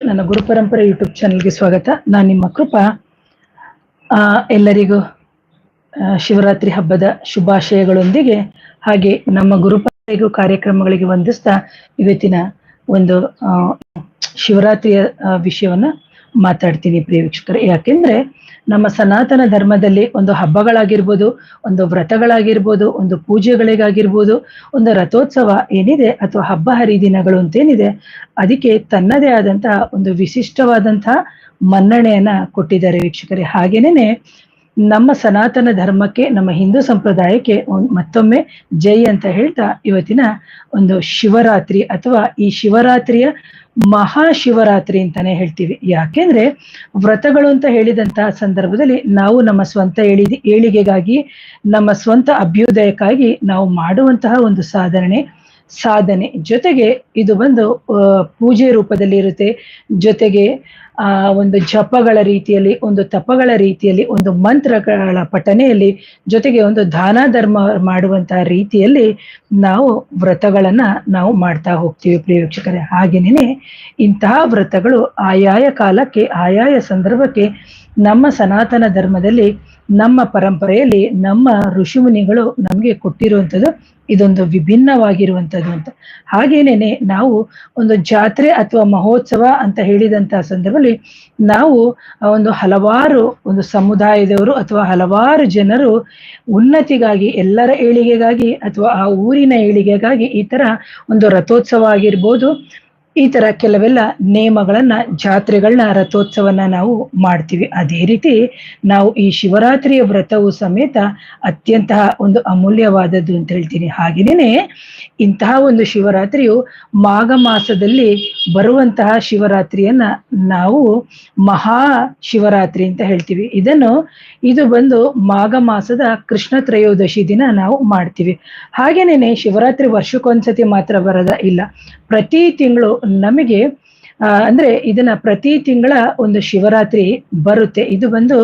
ನನ್ನ ಗುರುಪರಂಪರೆ ಯೂಟ್ಯೂಬ್ ಚಾನಲ್ಗೆ ಸ್ವಾಗತ. ನಾನು ನಿಮ್ಮ ಕೃಪಾ. ಎಲ್ಲರಿಗೂ ಶಿವರಾತ್ರಿ ಹಬ್ಬದ ಶುಭಾಶಯಗಳೊಂದಿಗೆ ಹಾಗೆ ನಮ್ಮ ಗುರುಪರಂಪರೆಗೂ ಕಾರ್ಯಕ್ರಮಗಳಿಗೆ ವಂದಿಸ್ತಾ ಇವತ್ತಿನ ಒಂದು ಶಿವರಾತ್ರಿಯ ವಿಷಯವನ್ನ ಮಾತಾಡ್ತೀನಿ ಪ್ರಿಯ ವೀಕ್ಷಕರೇ. ಯಾಕೆಂದ್ರೆ ನಮ್ಮ ಸನಾತನ ಧರ್ಮದಲ್ಲಿ ಒಂದು ಹಬ್ಬಗಳಾಗಿರ್ಬೋದು, ಒಂದು ವ್ರತಗಳಾಗಿರ್ಬೋದು, ಒಂದು ಪೂಜೆಗಳಿಗಾಗಿರ್ಬೋದು, ಒಂದು ರಥೋತ್ಸವ ಏನಿದೆ ಅಥವಾ ಹಬ್ಬ ಹರಿದಿನಗಳು ಅಂತೇನಿದೆ ಅದಕ್ಕೆ ತನ್ನದೇ ಆದಂತಹ ಒಂದು ವಿಶಿಷ್ಟವಾದಂತಹ ಮನ್ನಣೆಯನ್ನ ಕೊಟ್ಟಿದ್ದಾರೆ ವೀಕ್ಷಕರೇ. ಹಾಗೇನೆ ನಮ್ಮ ಸನಾತನ ಧರ್ಮಕ್ಕೆ, ನಮ್ಮ ಹಿಂದೂ ಸಂಪ್ರದಾಯಕ್ಕೆ ಮತ್ತೊಮ್ಮೆ ಜೈ ಅಂತ ಹೇಳ್ತಾ ಇವತ್ತಿನ ಒಂದು ಶಿವರಾತ್ರಿ ಅಥವಾ ಈ ಶಿವರಾತ್ರಿಯ ಮಹಾಶಿವರಾತ್ರಿ ಅಂತಾನೆ ಹೇಳ್ತೀವಿ. ಯಾಕೆಂದ್ರೆ ವ್ರತಗಳು ಅಂತ ಹೇಳಿದಂತಹ ಸಂದರ್ಭದಲ್ಲಿ ನಾವು ನಮ್ಮ ಸ್ವಂತ ಏಳಿಗೆಗಾಗಿ, ನಮ್ಮ ಸ್ವಂತ ಅಭ್ಯುದಯಕ್ಕಾಗಿ ನಾವು ಮಾಡುವಂತಹ ಒಂದು ಸಾಧನೆ ಜೊತೆಗೆ ಇದು ಬಂದು ಪೂಜೆ ರೂಪದಲ್ಲಿ ಇರುತ್ತೆ. ಜೊತೆಗೆ ಒಂದು ಜಪಗಳ ರೀತಿಯಲ್ಲಿ, ಒಂದು ತಪಗಳ ರೀತಿಯಲ್ಲಿ, ಒಂದು ಮಂತ್ರಗಳ ಪಠನೆಯಲ್ಲಿ, ಜೊತೆಗೆ ಒಂದು ದಾನ ಧರ್ಮ ಮಾಡುವಂತಹ ರೀತಿಯಲ್ಲಿ ನಾವು ವ್ರತಗಳನ್ನ ನಾವು ಮಾಡ್ತಾ ಹೋಗ್ತೀವಿ ಪ್ರಿಯ ವೀಕ್ಷಕರೇ. ಹಾಗೇನೆ ಇಂತಹ ವ್ರತಗಳು ಆಯಾಯ ಕಾಲಕ್ಕೆ, ಆಯಾಯ ಸಂದರ್ಭಕ್ಕೆ ನಮ್ಮ ಸನಾತನ ಧರ್ಮದಲ್ಲಿ, ನಮ್ಮ ಪರಂಪರೆಯಲ್ಲಿ ನಮ್ಮ ಋಷಿಮುನಿಗಳು ನಮ್ಗೆ ಕೊಟ್ಟಿರುವಂಥದ್ದು ಇದೊಂದು ವಿಭಿನ್ನವಾಗಿರುವಂಥದ್ದು ಅಂತ. ಹಾಗೇನೇನೆ ನಾವು ಒಂದು ಜಾತ್ರೆ ಅಥವಾ ಮಹೋತ್ಸವ ಅಂತ ಹೇಳಿದಂತಹ ಸಂದರ್ಭದಲ್ಲಿ ನಾವು ಒಂದು ಹಲವಾರು ಒಂದು ಸಮುದಾಯದವರು ಅಥವಾ ಹಲವಾರು ಜನರು ಉನ್ನತಿಗಾಗಿ, ಎಲ್ಲರ ಏಳಿಗೆಗಾಗಿ ಅಥವಾ ಆ ಊರಿನ ಏಳಿಗೆಗಾಗಿ ಈ ತರ ಒಂದು ರಥೋತ್ಸವ ಆಗಿರ್ಬೋದು, ಈ ತರ ಕೆಲವೆಲ್ಲ ನೇಮಗಳನ್ನ, ಜಾತ್ರೆಗಳನ್ನ, ರಥೋತ್ಸವನ ನಾವು ಮಾಡ್ತೀವಿ. ಅದೇ ರೀತಿ ನಾವು ಈ ಶಿವರಾತ್ರಿಯ ವ್ರತವು ಸಮೇತ ಅತ್ಯಂತ ಒಂದು ಅಮೂಲ್ಯವಾದದ್ದು ಅಂತ ಹೇಳ್ತೀನಿ. ಹಾಗೇನೆ ಇಂತಹ ಒಂದು ಶಿವರಾತ್ರಿಯು ಮಾಘ ಮಾಸದಲ್ಲಿ ಬರುವಂತಹ ಶಿವರಾತ್ರಿಯನ್ನ ನಾವು ಮಹಾ ಶಿವರಾತ್ರಿ ಅಂತ ಹೇಳ್ತೀವಿ. ಇದು ಬಂದು ಮಾಘ ಮಾಸದ ಕೃಷ್ಣ ತ್ರಯೋದಶಿ ದಿನ ನಾವು ಮಾಡ್ತೀವಿ. ಹಾಗೇನೆ ಶಿವರಾತ್ರಿ ವರ್ಷಕ್ಕೊಂದ್ಸತಿ ಮಾತ್ರ ಬರದ ಇಲ್ಲ, ಪ್ರತಿ ತಿಂಗಳು ನಮಗೆ ಅಂದ್ರೆ ಇದನ್ನ ಪ್ರತಿ ತಿಂಗಳ ಒಂದು ಶಿವರಾತ್ರಿ ಬರುತ್ತೆ. ಇದು ಬಂದು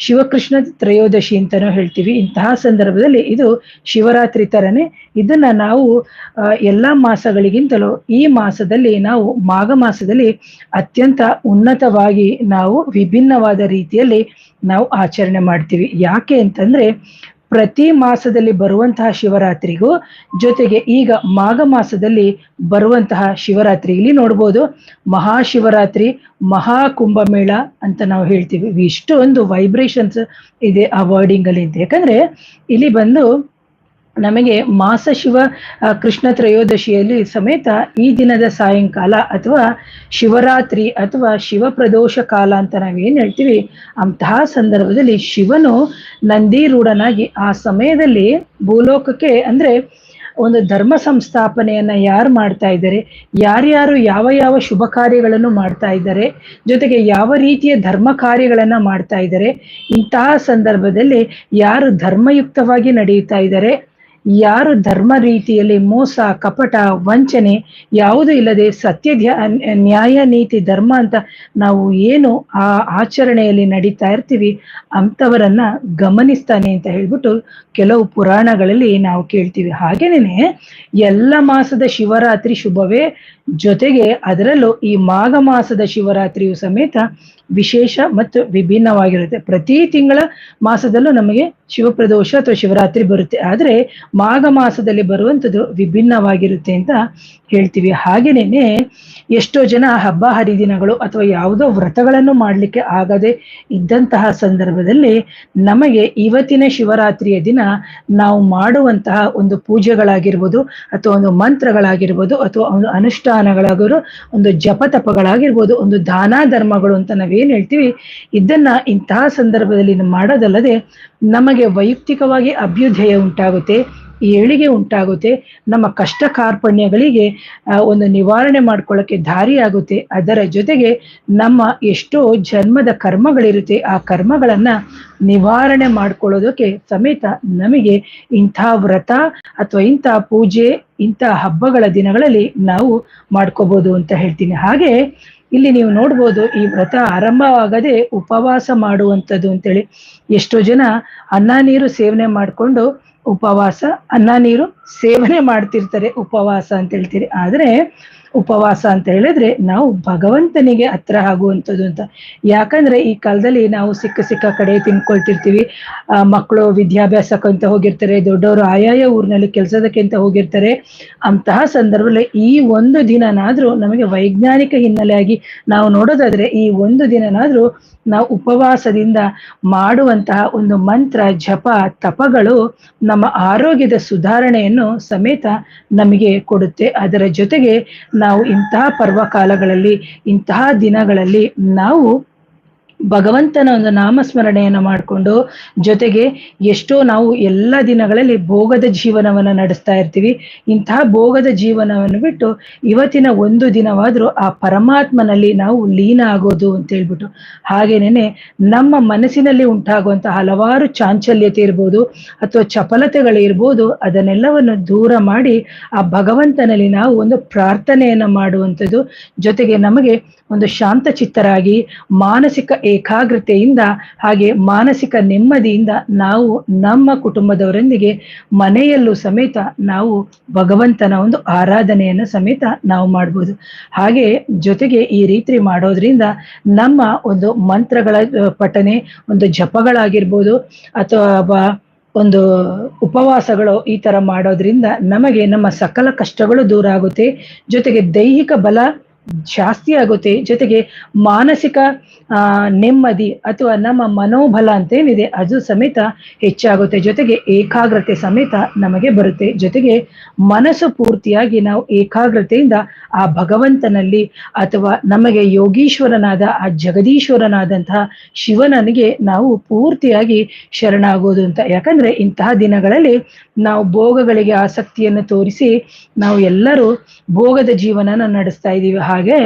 ಶಿವಕೃಷ್ಣ ತ್ರಯೋದಶಿ ಅಂತಾನೂ ಹೇಳ್ತೀವಿ. ಇಂತಹ ಸಂದರ್ಭದಲ್ಲಿ ಇದು ಶಿವರಾತ್ರಿ ತರನೇ. ಇದನ್ನ ನಾವು ಎಲ್ಲಾ ಮಾಸಗಳಿಗಿಂತಲೂ ಈ ಮಾಸದಲ್ಲಿ ನಾವು ಮಾಘ ಮಾಸದಲ್ಲಿ ಅತ್ಯಂತ ಉನ್ನತವಾಗಿ ನಾವು ವಿಭಿನ್ನವಾದ ರೀತಿಯಲ್ಲಿ ನಾವು ಆಚರಣೆ ಮಾಡ್ತೀವಿ. ಯಾಕೆ ಅಂತಂದ್ರೆ ಪ್ರತಿ ಮಾಸದಲ್ಲಿ ಬರುವಂತಹ ಶಿವರಾತ್ರಿಗೂ ಜೊತೆಗೆ ಈಗ ಮಾಘ ಮಾಸದಲ್ಲಿ ಬರುವಂತಹ ಶಿವರಾತ್ರಿ, ಇಲ್ಲಿ ನೋಡ್ಬೋದು ಮಹಾಶಿವರಾತ್ರಿ, ಮಹಾ ಕುಂಭಮೇಳ ಅಂತ ನಾವು ಹೇಳ್ತೀವಿ. ಇಷ್ಟು ಒಂದು ವೈಬ್ರೇಷನ್ಸ್ ಇದೆ ಆ ವರ್ಡಿಂಗ್ ಅಲ್ಲಿ ಅಂತ. ಯಾಕಂದ್ರೆ ಇಲ್ಲಿ ಬಂದು ನಮಗೆ ಮಾಸ ಶಿವ ಕೃಷ್ಣ ತ್ರಯೋದಶಿಯಲ್ಲಿ ಸಮೇತ ಈ ದಿನದ ಸಾಯಂಕಾಲ ಅಥವಾ ಶಿವರಾತ್ರಿ ಅಥವಾ ಶಿವ ಪ್ರದೋಷ ಕಾಲ ಅಂತ ನಾವೇನ್ ಹೇಳ್ತೀವಿ, ಅಂತಹ ಸಂದರ್ಭದಲ್ಲಿ ಶಿವನು ನಂದಿರೂಢನಾಗಿ ಆ ಸಮಯದಲ್ಲಿ ಭೂಲೋಕಕ್ಕೆ ಅಂದ್ರೆ ಒಂದು ಧರ್ಮ ಸಂಸ್ಥಾಪನೆಯನ್ನ ಯಾರು ಮಾಡ್ತಾ ಇದ್ದಾರೆ, ಯಾರ್ಯಾರು ಯಾವ ಯಾವ ಶುಭ ಕಾರ್ಯಗಳನ್ನು ಮಾಡ್ತಾ ಇದ್ದಾರೆ, ಜೊತೆಗೆ ಯಾವ ರೀತಿಯ ಧರ್ಮ ಕಾರ್ಯಗಳನ್ನ ಮಾಡ್ತಾ ಇದ್ದಾರೆ, ಇಂತಹ ಸಂದರ್ಭದಲ್ಲಿ ಯಾರು ಧರ್ಮಯುಕ್ತವಾಗಿ ನಡೆಯುತ್ತಾ ಇದ್ದಾರೆ, ಯಾರು ಧರ್ಮ ರೀತಿಯಲ್ಲಿ ಮೋಸ, ಕಪಟ, ವಂಚನೆ ಯಾವುದು ಇಲ್ಲದೆ ಸತ್ಯ, ನ್ಯಾಯ, ನೀತಿ, ಧರ್ಮ ಅಂತ ನಾವು ಏನು ಆ ಆಚರಣೆಯಲ್ಲಿ ನಡೀತಾ ಇರ್ತೀವಿ ಅಂಥವರನ್ನ ಗಮನಿಸ್ತಾನೆ ಅಂತ ಹೇಳ್ಬಿಟ್ಟು ಕೆಲವು ಪುರಾಣಗಳಲ್ಲಿ ನಾವು ಕೇಳ್ತೀವಿ. ಹಾಗೇನೆ ಎಲ್ಲ ಮಾಸದ ಶಿವರಾತ್ರಿ ಶುಭವೇ, ಜೊತೆಗೆ ಅದರಲ್ಲೂ ಈ ಮಾಘ ಮಾಸದ ಶಿವರಾತ್ರಿಯು ಸಮೇತ ವಿಶೇಷ ಮತ್ತು ವಿಭಿನ್ನವಾಗಿರುತ್ತೆ. ಪ್ರತಿ ತಿಂಗಳ ಮಾಸದಲ್ಲೂ ನಮಗೆ ಶಿವಪ್ರದೋಷ ಅಥವಾ ಶಿವರಾತ್ರಿ ಬರುತ್ತೆ, ಆದ್ರೆ ಮಾಘ ಮಾಸದಲ್ಲಿ ಬರುವಂಥದ್ದು ವಿಭಿನ್ನವಾಗಿರುತ್ತೆ ಅಂತ ಹೇಳ್ತೀವಿ. ಹಾಗೇನೆ ಎಷ್ಟೋ ಜನ ಹಬ್ಬ ಹರಿದಿನಗಳು ಅಥವಾ ಯಾವುದೋ ವ್ರತಗಳನ್ನು ಮಾಡ್ಲಿಕ್ಕೆ ಆಗದೆ ಇದ್ದಂತಹ ಸಂದರ್ಭದಲ್ಲಿ ನಮಗೆ ಇವತ್ತಿನ ಶಿವರಾತ್ರಿಯ ದಿನ ನಾವು ಮಾಡುವಂತಹ ಒಂದು ಪೂಜೆಗಳಾಗಿರ್ಬೋದು ಅಥವಾ ಒಂದು ಮಂತ್ರಗಳಾಗಿರ್ಬೋದು ಅಥವಾ ಒಂದು ಅನುಷ್ಠಾನಗಳಾಗಿರೋ ಒಂದು ಜಪತಪಗಳಾಗಿರ್ಬೋದು, ಒಂದು ದಾನ ಧರ್ಮಗಳು ಅಂತ ನಾವೇನ್ ಹೇಳ್ತೀವಿ, ಇದನ್ನ ಇಂತಹ ಸಂದರ್ಭದಲ್ಲಿ ಮಾಡೋದಲ್ಲದೆ ನಮಗೆ ವೈಯಕ್ತಿಕವಾಗಿ ಅಭ್ಯುದಯ ಉಂಟಾಗುತ್ತೆ, ಏಳಿಗೆ ಉಂಟಾಗುತ್ತೆ, ನಮ್ಮ ಕಷ್ಟ ಕಾರ್ಪಣ್ಯಗಳಿಗೆ ಒಂದು ನಿವಾರಣೆ ಮಾಡ್ಕೊಳ್ಳೋಕೆ ದಾರಿ ಆಗುತ್ತೆ. ಅದರ ಜೊತೆಗೆ ನಮ್ಮ ಎಷ್ಟೋ ಜನ್ಮದ ಕರ್ಮಗಳಿರುತ್ತೆ, ಆ ಕರ್ಮಗಳನ್ನ ನಿವಾರಣೆ ಮಾಡ್ಕೊಳ್ಳೋದಕ್ಕೆ ಸಮೇತ ನಮಗೆ ಇಂಥ ವ್ರತ ಅಥವಾ ಇಂಥ ಪೂಜೆ, ಇಂಥ ಹಬ್ಬಗಳ ದಿನಗಳಲ್ಲಿ ನಾವು ಮಾಡ್ಕೋಬಹುದು ಅಂತ ಹೇಳ್ತೀನಿ. ಹಾಗೆ ಇಲ್ಲಿ ನೀವು ನೋಡ್ಬೋದು ಈ ವ್ರತ ಆರಂಭವಾಗದೆ ಉಪವಾಸ ಮಾಡುವಂಥದ್ದು ಅಂತೇಳಿ. ಎಷ್ಟೋ ಜನ ಅನ್ನ ನೀರು ಸೇವನೆ ಮಾಡಿಕೊಂಡು ಉಪವಾಸ, ಅನ್ನ ನೀರು ಸೇವನೆ ಮಾಡ್ತಿರ್ತಾರೆ ಉಪವಾಸ ಅಂತ ಹೇಳ್ತೀರಿ. ಆದ್ರೆ ಉಪವಾಸ ಅಂತ ಹೇಳಿದ್ರೆ ನಾವು ಭಗವಂತನಿಗೆ ಹತ್ರ ಆಗುವಂಥದ್ದು ಅಂತ. ಯಾಕಂದ್ರೆ ಈ ಕಾಲದಲ್ಲಿ ನಾವು ಸಿಕ್ಕ ಕಡೆ ತಿನ್ಕೊಳ್ತಿರ್ತೀವಿ. ಮಕ್ಕಳು ವಿದ್ಯಾಭ್ಯಾಸಕ್ಕಂತ ಹೋಗಿರ್ತಾರೆ, ದೊಡ್ಡವರು ಆಯಾಯ ಊರಿನಲ್ಲಿ ಕೆಲಸದಕ್ಕೆ ಅಂತ ಹೋಗಿರ್ತಾರೆ. ಅಂತಹ ಸಂದರ್ಭದಲ್ಲಿ ಈ ಒಂದು ದಿನನಾದ್ರೂ ನಮಗೆ ವೈಜ್ಞಾನಿಕ ಹಿನ್ನೆಲೆಯಾಗಿ ನಾವು ನೋಡೋದಾದ್ರೆ ಈ ಒಂದು ದಿನನಾದ್ರೂ ನಾವು ಉಪವಾಸದಿಂದ ಮಾಡುವಂತಹ ಒಂದು ಮಂತ್ರ ಜಪ ತಪಗಳು ನಮ್ಮ ಆರೋಗ್ಯದ ಸುಧಾರಣೆಯನ್ನು ಸಮೇತ ನಮಗೆ ಕೊಡುತ್ತೆ. ಅದರ ಜೊತೆಗೆ ನಾವು ಇಂತಹ ಪರ್ವಕಾಲಗಳಲ್ಲಿ ಇಂತಹ ದಿನಗಳಲ್ಲಿ ನಾವು ಭಗವಂತನ ಒಂದು ನಾಮಸ್ಮರಣೆಯನ್ನು ಮಾಡಿಕೊಂಡು, ಜೊತೆಗೆ ಎಷ್ಟೋ ನಾವು ಎಲ್ಲ ದಿನಗಳಲ್ಲಿ ಭೋಗದ ಜೀವನವನ್ನು ನಡೆಸ್ತಾ ಇರ್ತೀವಿ. ಇಂತಹ ಭೋಗದ ಜೀವನವನ್ನು ಬಿಟ್ಟು ಇವತ್ತಿನ ಒಂದು ದಿನವಾದ್ರೂ ಆ ಪರಮಾತ್ಮನಲ್ಲಿ ನಾವು ಲೀನ ಆಗೋದು ಅಂತ ಹೇಳ್ಬಿಟ್ಟು, ಹಾಗೇನೇನೆ ನಮ್ಮ ಮನಸ್ಸಿನಲ್ಲಿ ಉಂಟಾಗುವಂತಹ ಹಲವಾರು ಚಾಂಚಲ್ಯತೆ ಇರ್ಬೋದು ಅಥವಾ ಚಪಲತೆಗಳಿರ್ಬೋದು, ಅದನ್ನೆಲ್ಲವನ್ನು ದೂರ ಮಾಡಿ ಆ ಭಗವಂತನಲ್ಲಿ ನಾವು ಒಂದು ಪ್ರಾರ್ಥನೆಯನ್ನ ಮಾಡುವಂಥದ್ದು. ಜೊತೆಗೆ ನಮಗೆ ಒಂದು ಶಾಂತ ಚಿತ್ತರಾಗಿ ಮಾನಸಿಕ ಏಕಾಗ್ರತೆಯಿಂದ ಹಾಗೆ ಮಾನಸಿಕ ನೆಮ್ಮದಿಯಿಂದ ನಾವು ನಮ್ಮ ಕುಟುಂಬದವರೊಂದಿಗೆ ಮನೆಯಲ್ಲೂ ಸಮೇತ ನಾವು ಭಗವಂತನ ಒಂದು ಆರಾಧನೆಯನ್ನು ಸಮೇತ ನಾವು ಮಾಡ್ಬೋದು. ಹಾಗೆ ಜೊತೆಗೆ ಈ ರೀತಿ ಮಾಡೋದ್ರಿಂದ ನಮ್ಮ ಒಂದು ಮಂತ್ರಗಳ ಪಠನೆ, ಒಂದು ಜಪಗಳಾಗಿರ್ಬೋದು ಅಥವಾ ಒಂದು ಉಪವಾಸಗಳು ಈ ತರ ಮಾಡೋದ್ರಿಂದ ನಮಗೆ ನಮ್ಮ ಸಕಲ ಕಷ್ಟಗಳು ದೂರ ಆಗುತ್ತೆ. ಜೊತೆಗೆ ದೈಹಿಕ ಬಲ ಜಾಸ್ತಿ ಆಗುತ್ತೆ. ಜೊತೆಗೆ ಮಾನಸಿಕ ನೆಮ್ಮದಿ ಅಥವಾ ನಮ್ಮ ಮನೋಬಲ ಅಂತೇನಿದೆ ಅದು ಸಮೇತ ಹೆಚ್ಚಾಗುತ್ತೆ. ಜೊತೆಗೆ ಏಕಾಗ್ರತೆ ಸಮೇತ ನಮಗೆ ಬರುತ್ತೆ. ಜೊತೆಗೆ ಮನಸ್ಸು ಪೂರ್ತಿಯಾಗಿ ನಾವು ಏಕಾಗ್ರತೆಯಿಂದ ಆ ಭಗವಂತನಲ್ಲಿ ಅಥವಾ ನಮಗೆ ಯೋಗೀಶ್ವರನಾದ ಆ ಜಗದೀಶ್ವರನಾದಂತಹ ಶಿವನಿಗೆ ನಾವು ಪೂರ್ತಿಯಾಗಿ ಶರಣಾಗೋದು ಅಂತ. ಯಾಕಂದ್ರೆ ಇಂತಹ ದಿನಗಳಲ್ಲಿ ನಾವು ಭೋಗಗಳಿಗೆ ಆಸಕ್ತಿಯನ್ನು ತೋರಿಸಿ ನಾವು ಎಲ್ಲರೂ ಭೋಗದ ಜೀವನನ ನಡೆಸ್ತಾ ಇದ್ದೀವಿ. ಹಾಗೆ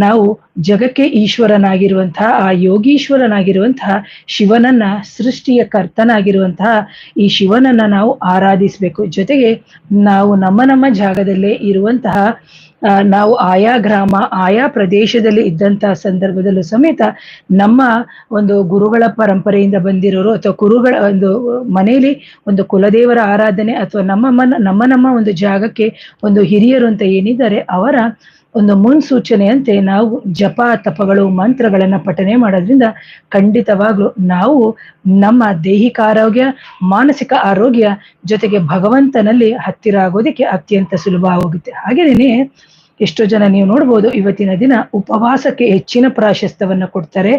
ನಾವು ಜಗಕ್ಕೆ ಈಶ್ವರನಾಗಿರುವಂತಹ ಆ ಯೋಗೀಶ್ವರನಾಗಿರುವಂತಹ ಶಿವನನ್ನ, ಸೃಷ್ಟಿಯ ಕರ್ತನಾಗಿರುವಂತಹ ಈ ಶಿವನನ್ನ ನಾವು ಆರಾಧಿಸ್ಬೇಕು. ಜೊತೆಗೆ ನಾವು ನಮ್ಮ ಜಾಗದಲ್ಲೇ ಇರುವಂತಹ ನಾವು ಆಯಾ ಗ್ರಾಮ ಆಯಾ ಪ್ರದೇಶದಲ್ಲಿ ಇದ್ದಂತಹ ಸಂದರ್ಭದಲ್ಲೂ ಸಮೇತ ನಮ್ಮ ಒಂದು ಗುರುಗಳ ಪರಂಪರೆಯಿಂದ ಬಂದಿರೋರು ಅಥವಾ ಗುರುಗಳ ಒಂದು ಮನೆಯಲ್ಲಿ ಒಂದು ಕುಲದೇವರ ಆರಾಧನೆ ಅಥವಾ ನಮ್ಮ ಒಂದು ಜಾಗಕ್ಕೆ ಒಂದು ಹಿರಿಯರು ಅಂತ ಏನಿದ್ದಾರೆ ಅವರ ಒಂದು ಮುನ್ಸೂಚನೆಯಂತೆ ನಾವು ಜಪ ತಪಗಳು ಮಂತ್ರಗಳನ್ನ ಪಠನೆ ಮಾಡೋದ್ರಿಂದ ಖಂಡಿತವಾಗ್ಲೂ ನಾವು ನಮ್ಮ ದೈಹಿಕ ಆರೋಗ್ಯ, ಮಾನಸಿಕ ಆರೋಗ್ಯ ಜೊತೆಗೆ ಭಗವಂತನಲ್ಲಿ ಹತ್ತಿರ ಆಗೋದಕ್ಕೆ ಅತ್ಯಂತ ಸುಲಭ ಆಗೋಗುತ್ತೆ. ಹಾಗೇನೇ ಎಷ್ಟೋ ಜನ ನೀವು ನೋಡ್ಬೋದು ಇವತ್ತಿನ ದಿನ ಉಪವಾಸಕ್ಕೆ ಹೆಚ್ಚಿನ ಪ್ರಾಶಸ್ತ್ಯವನ್ನು ಕೊಡ್ತಾರೆ.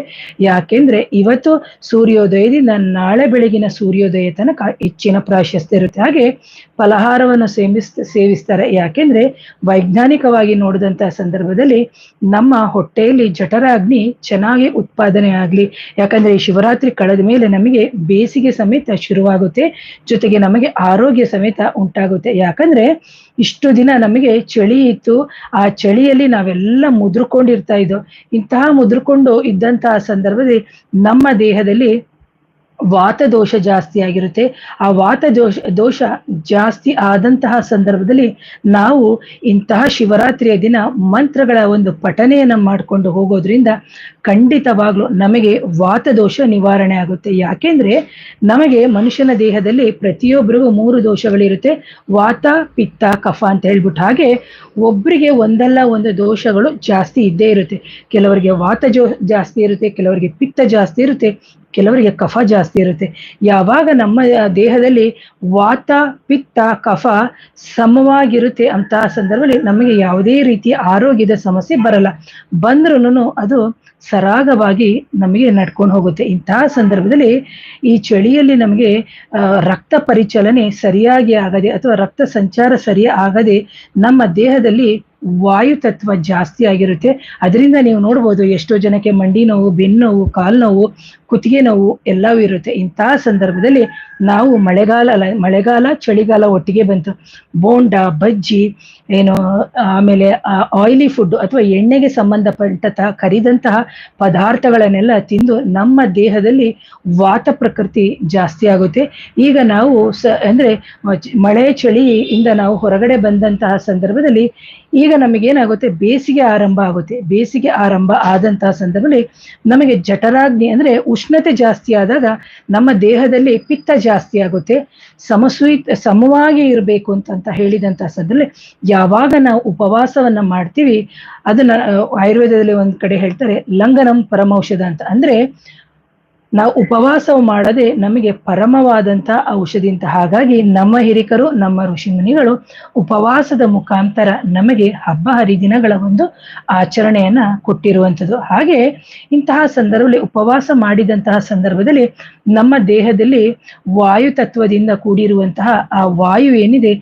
ಯಾಕೆಂದ್ರೆ ಇವತ್ತು ಸೂರ್ಯೋದಯದಿಂದ ನಾಳೆ ಬೆಳಗಿನ ಸೂರ್ಯೋದಯ ತನಕ ಹೆಚ್ಚಿನ ಪ್ರಾಶಸ್ತ್ಯ ಇರುತ್ತೆ. ಹಾಗೆ ಫಲಹಾರವನ್ನು ಸೇವಿಸ್ತಾರೆ. ಯಾಕೆಂದ್ರೆ ವೈಜ್ಞಾನಿಕವಾಗಿ ನೋಡಿದಂತಹ ಸಂದರ್ಭದಲ್ಲಿ ನಮ್ಮ ಹೊಟ್ಟೆಯಲ್ಲಿ ಜಠರಾಗ್ನಿ ಚೆನ್ನಾಗಿ ಉತ್ಪಾದನೆ ಆಗ್ಲಿ. ಯಾಕಂದ್ರೆ ಈ ಶಿವರಾತ್ರಿ ಕಳೆದ ಮೇಲೆ ನಮಗೆ ಬೇಸಿಗೆ ಸಮೇತ ಶುರುವಾಗುತ್ತೆ. ಜೊತೆಗೆ ನಮಗೆ ಆರೋಗ್ಯ ಸಮೇತ ಉಂಟಾಗುತ್ತೆ. ಯಾಕಂದ್ರೆ ಇಷ್ಟು ದಿನ ನಮಗೆ ಚಳಿ ಇತ್ತು, ಆ ಚಳಿಯಲ್ಲಿ ನಾವೆಲ್ಲ ಮುದ್ರಕೊಂಡಿರ್ತಾ ಇದ್ದೋ. ಇಂತಹ ಮುದ್ರಕೊಂಡು ಇದ್ದಂತಹ ಸಂದರ್ಭದಲ್ಲಿ ನಮ್ಮ ದೇಹದಲ್ಲಿ ವಾತ ದೋಷ ಜಾಸ್ತಿ ಆಗಿರುತ್ತೆ. ಆ ವಾತ ದೋಷ ಜಾಸ್ತಿ ಆದಂತಹ ಸಂದರ್ಭದಲ್ಲಿ ನಾವು ಇಂತಹ ಶಿವರಾತ್ರಿಯ ದಿನ ಮಂತ್ರಗಳ ಒಂದು ಪಠನೆಯನ್ನ ಮಾಡಿಕೊಂಡು ಹೋಗೋದ್ರಿಂದ ಖಂಡಿತವಾಗ್ಲೂ ನಮಗೆ ವಾತ ದೋಷ ನಿವಾರಣೆ ಆಗುತ್ತೆ. ಯಾಕೆಂದ್ರೆ ನಮಗೆ ಮನುಷ್ಯನ ದೇಹದಲ್ಲಿ ಪ್ರತಿಯೊಬ್ಬರಿಗೂ 3 ದೋಷಗಳಿರುತ್ತೆ, ವಾತ ಪಿತ್ತ ಕಫ ಅಂತ ಹೇಳ್ಬಿಟ್ಟು. ಹಾಗೆ ಒಬ್ಬರಿಗೆ ಒಂದಲ್ಲ ಒಂದು ದೋಷಗಳು ಜಾಸ್ತಿ ಇದ್ದೇ ಇರುತ್ತೆ. ಕೆಲವರಿಗೆ ವಾತ ಜಾಸ್ತಿ ಇರುತ್ತೆ, ಕೆಲವರಿಗೆ ಪಿತ್ತ ಜಾಸ್ತಿ ಇರುತ್ತೆ, ಕೆಲವರಿಗೆ ಕಫ ಜಾಸ್ತಿ ಇರುತ್ತೆ. ಯಾವಾಗ ನಮ್ಮ ದೇಹದಲ್ಲಿ ವಾತ ಪಿತ್ತ ಕಫ ಸಮವಾಗಿರುತ್ತೆ ಅಂತಹ ಸಂದರ್ಭದಲ್ಲಿ ನಮಗೆ ಯಾವುದೇ ರೀತಿಯ ಆರೋಗ್ಯದ ಸಮಸ್ಯೆ ಬರಲ್ಲ. ಬಂದ್ರೂ ಅದು ಸರಾಗವಾಗಿ ನಮಗೆ ನಡ್ಕೊಂಡು ಹೋಗುತ್ತೆ. ಇಂತಹ ಸಂದರ್ಭದಲ್ಲಿ ಈ ಚಳಿಯಲ್ಲಿ ನಮಗೆ ರಕ್ತ ಪರಿಚಲನೆ ಸರಿಯಾಗಿ ಆಗದೆ ಅಥವಾ ರಕ್ತ ಸಂಚಾರ ಆಗದೆ ನಮ್ಮ ದೇಹದಲ್ಲಿ ವಾಯು ತತ್ವ ಜಾಸ್ತಿ ಆಗಿರುತ್ತೆ. ಅದರಿಂದ ನೀವು ನೋಡ್ಬೋದು ಎಷ್ಟೋ ಜನಕ್ಕೆ ಮಂಡಿ ನೋವು, ಬೆನ್ನು ನೋವು, ಕಾಲು ನೋವು, ಕುತ್ತಿಗೆ ನೋವು ಎಲ್ಲವೂ ಇರುತ್ತೆ. ಇಂತಹ ಸಂದರ್ಭದಲ್ಲಿ ನಾವು ಮಳೆಗಾಲ ಚಳಿಗಾಲ ಒಟ್ಟಿಗೆ ಬಂತು, ಬೋಂಡ ಬಜ್ಜಿ ಆಮೇಲೆ ಆಯಿಲಿ ಫುಡ್ ಅಥವಾ ಎಣ್ಣೆಗೆ ಸಂಬಂಧಪಟ್ಟಂತಹ ಕರಿದಂತಹ ಪದಾರ್ಥಗಳನ್ನೆಲ್ಲ ತಿಂದು ನಮ್ಮ ದೇಹದಲ್ಲಿ ವಾತ ಪ್ರಕೃತಿ ಜಾಸ್ತಿ ಆಗುತ್ತೆ. ಈಗ ನಾವು ಅಂದ್ರೆ ಮಳೆ ಚಳಿಯಿಂದ ನಾವು ಹೊರಗಡೆ ಬಂದಂತಹ ಸಂದರ್ಭದಲ್ಲಿ ಈಗ ನಮಗೇನಾಗುತ್ತೆ, ಬೇಸಿಗೆ ಆರಂಭ ಆಗುತ್ತೆ. ಬೇಸಿಗೆ ಆರಂಭ ಆದಂತಹ ಸಂದರ್ಭದಲ್ಲಿ ನಮಗೆ ಜಠರಾಗ್ನಿ ಅಂದ್ರೆ ಉಷ್ಣತೆ ಜಾಸ್ತಿ ಆದಾಗ ನಮ್ಮ ದೇಹದಲ್ಲಿ ಪಿತ್ತ ಜಾಸ್ತಿ ಆಗುತ್ತೆ. ಸಮವಾಗಿ ಇರಬೇಕು ಅಂತ ಹೇಳಿದಂತ ಸಂದರ್ಭದಲ್ಲಿ ಯಾವಾಗ ನಾವು ಉಪವಾಸವನ್ನ ಮಾಡ್ತೀವಿ, ಅದನ್ನ ಆಯುರ್ವೇದದಲ್ಲಿ ಒಂದ್ ಕಡೆ ಹೇಳ್ತಾರೆ ಲಂಘನಂ ಪರಮೌಷಧ ಅಂತ. ಅಂದ್ರೆ ನಾವು ಉಪವಾಸ ಮಾಡದೆ ನಮಗೆ ಪರಮವಾದಂತ ಔಷಧಿ ಅಂತ. ಹಾಗಾಗಿ ನಮ್ಮ ಹಿರಿಕರು, ನಮ್ಮ ಋಷಿಮುನಿಗಳು ಉಪವಾಸದ ಮುಖಾಂತರ ನಮಗೆ ಹಬ್ಬ ಹರಿದಿನಗಳ ಒಂದು ಆಚರಣೆಯನ್ನ ಕೊಟ್ಟಿರುವಂಥದ್ದು. ಹಾಗೆ ಇಂತಹ ಸಂದರ್ಭದಲ್ಲಿ ಉಪವಾಸ ಮಾಡಿದಂತಹ ಸಂದರ್ಭದಲ್ಲಿ ನಮ್ಮ ದೇಹದಲ್ಲಿ ವಾಯು ತತ್ವದಿಂದ ಕೂಡಿರುವಂತಹ ಆ ವಾಯು ಏನಿದೆ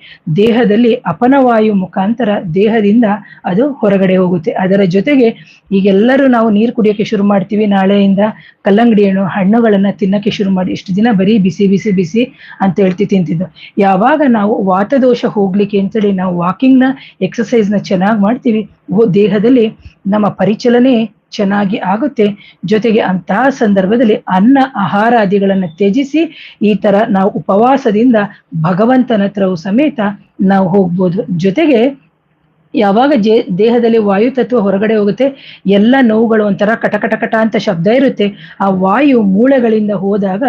ದೇಹದಲ್ಲಿ ಅಪನವಾಯು ಮುಖಾಂತರ ದೇಹದಿಂದ ಅದು ಹೊರಗಡೆ ಹೋಗುತ್ತೆ. ಅದರ ಜೊತೆಗೆ ಈಗೆಲ್ಲರೂ ನಾವು ನೀರು ಕುಡಿಯೋಕೆ ಶುರು ಮಾಡ್ತೀವಿ, ನಾಳೆಯಿಂದ ಕಲ್ಲಂಗಡಿ ಹಣ್ಣು ಹಣ್ಣುಗಳನ್ನ ತಿನ್ನಕ್ಕೆ ಶುರು ಮಾಡಿ. ಇಷ್ಟು ದಿನ ಬರೀ ಬಿಸಿ ಬಿಸಿ ಬಿಸಿ ಅಂತ ತಿಂತಿದ್ದು. ಯಾವಾಗ ನಾವು ವಾತದೋಷ ಹೋಗ್ಲಿಕ್ಕೆ ಅಂತೇಳಿ ನಾವು ವಾಕಿಂಗ್ನ ಎಕ್ಸಸೈಸ್ನ ಚೆನ್ನಾಗಿ ಮಾಡ್ತೀವಿ, ದೇಹದಲ್ಲಿ ನಮ್ಮ ಪರಿಚಲನೆ ಚೆನ್ನಾಗಿ ಆಗುತ್ತೆ. ಜೊತೆಗೆ ಅಂತಹ ಸಂದರ್ಭದಲ್ಲಿ ಅನ್ನ ಆಹಾರಾದಿಗಳನ್ನು ತ್ಯಜಿಸಿ ಈ ತರ ನಾವು ಉಪವಾಸದಿಂದ ಭಗವಂತನ ಹತ್ರವು ಸಮೇತ ನಾವು ಹೋಗ್ಬೋದು. ಜೊತೆಗೆ ಯಾವಾಗ ದೇಹದಲ್ಲಿ ವಾಯು ತತ್ವ ಹೊರಗಡೆ ಹೋಗುತ್ತೆ, ಎಲ್ಲ ನೋವುಗಳು ಒಂಥರ ಕಟಕಟಕಟ ಅಂತ ಶಬ್ದ ಇರುತ್ತೆ. ಆ ವಾಯು ಮೂಳೆಗಳಿಂದ ಹೋದಾಗ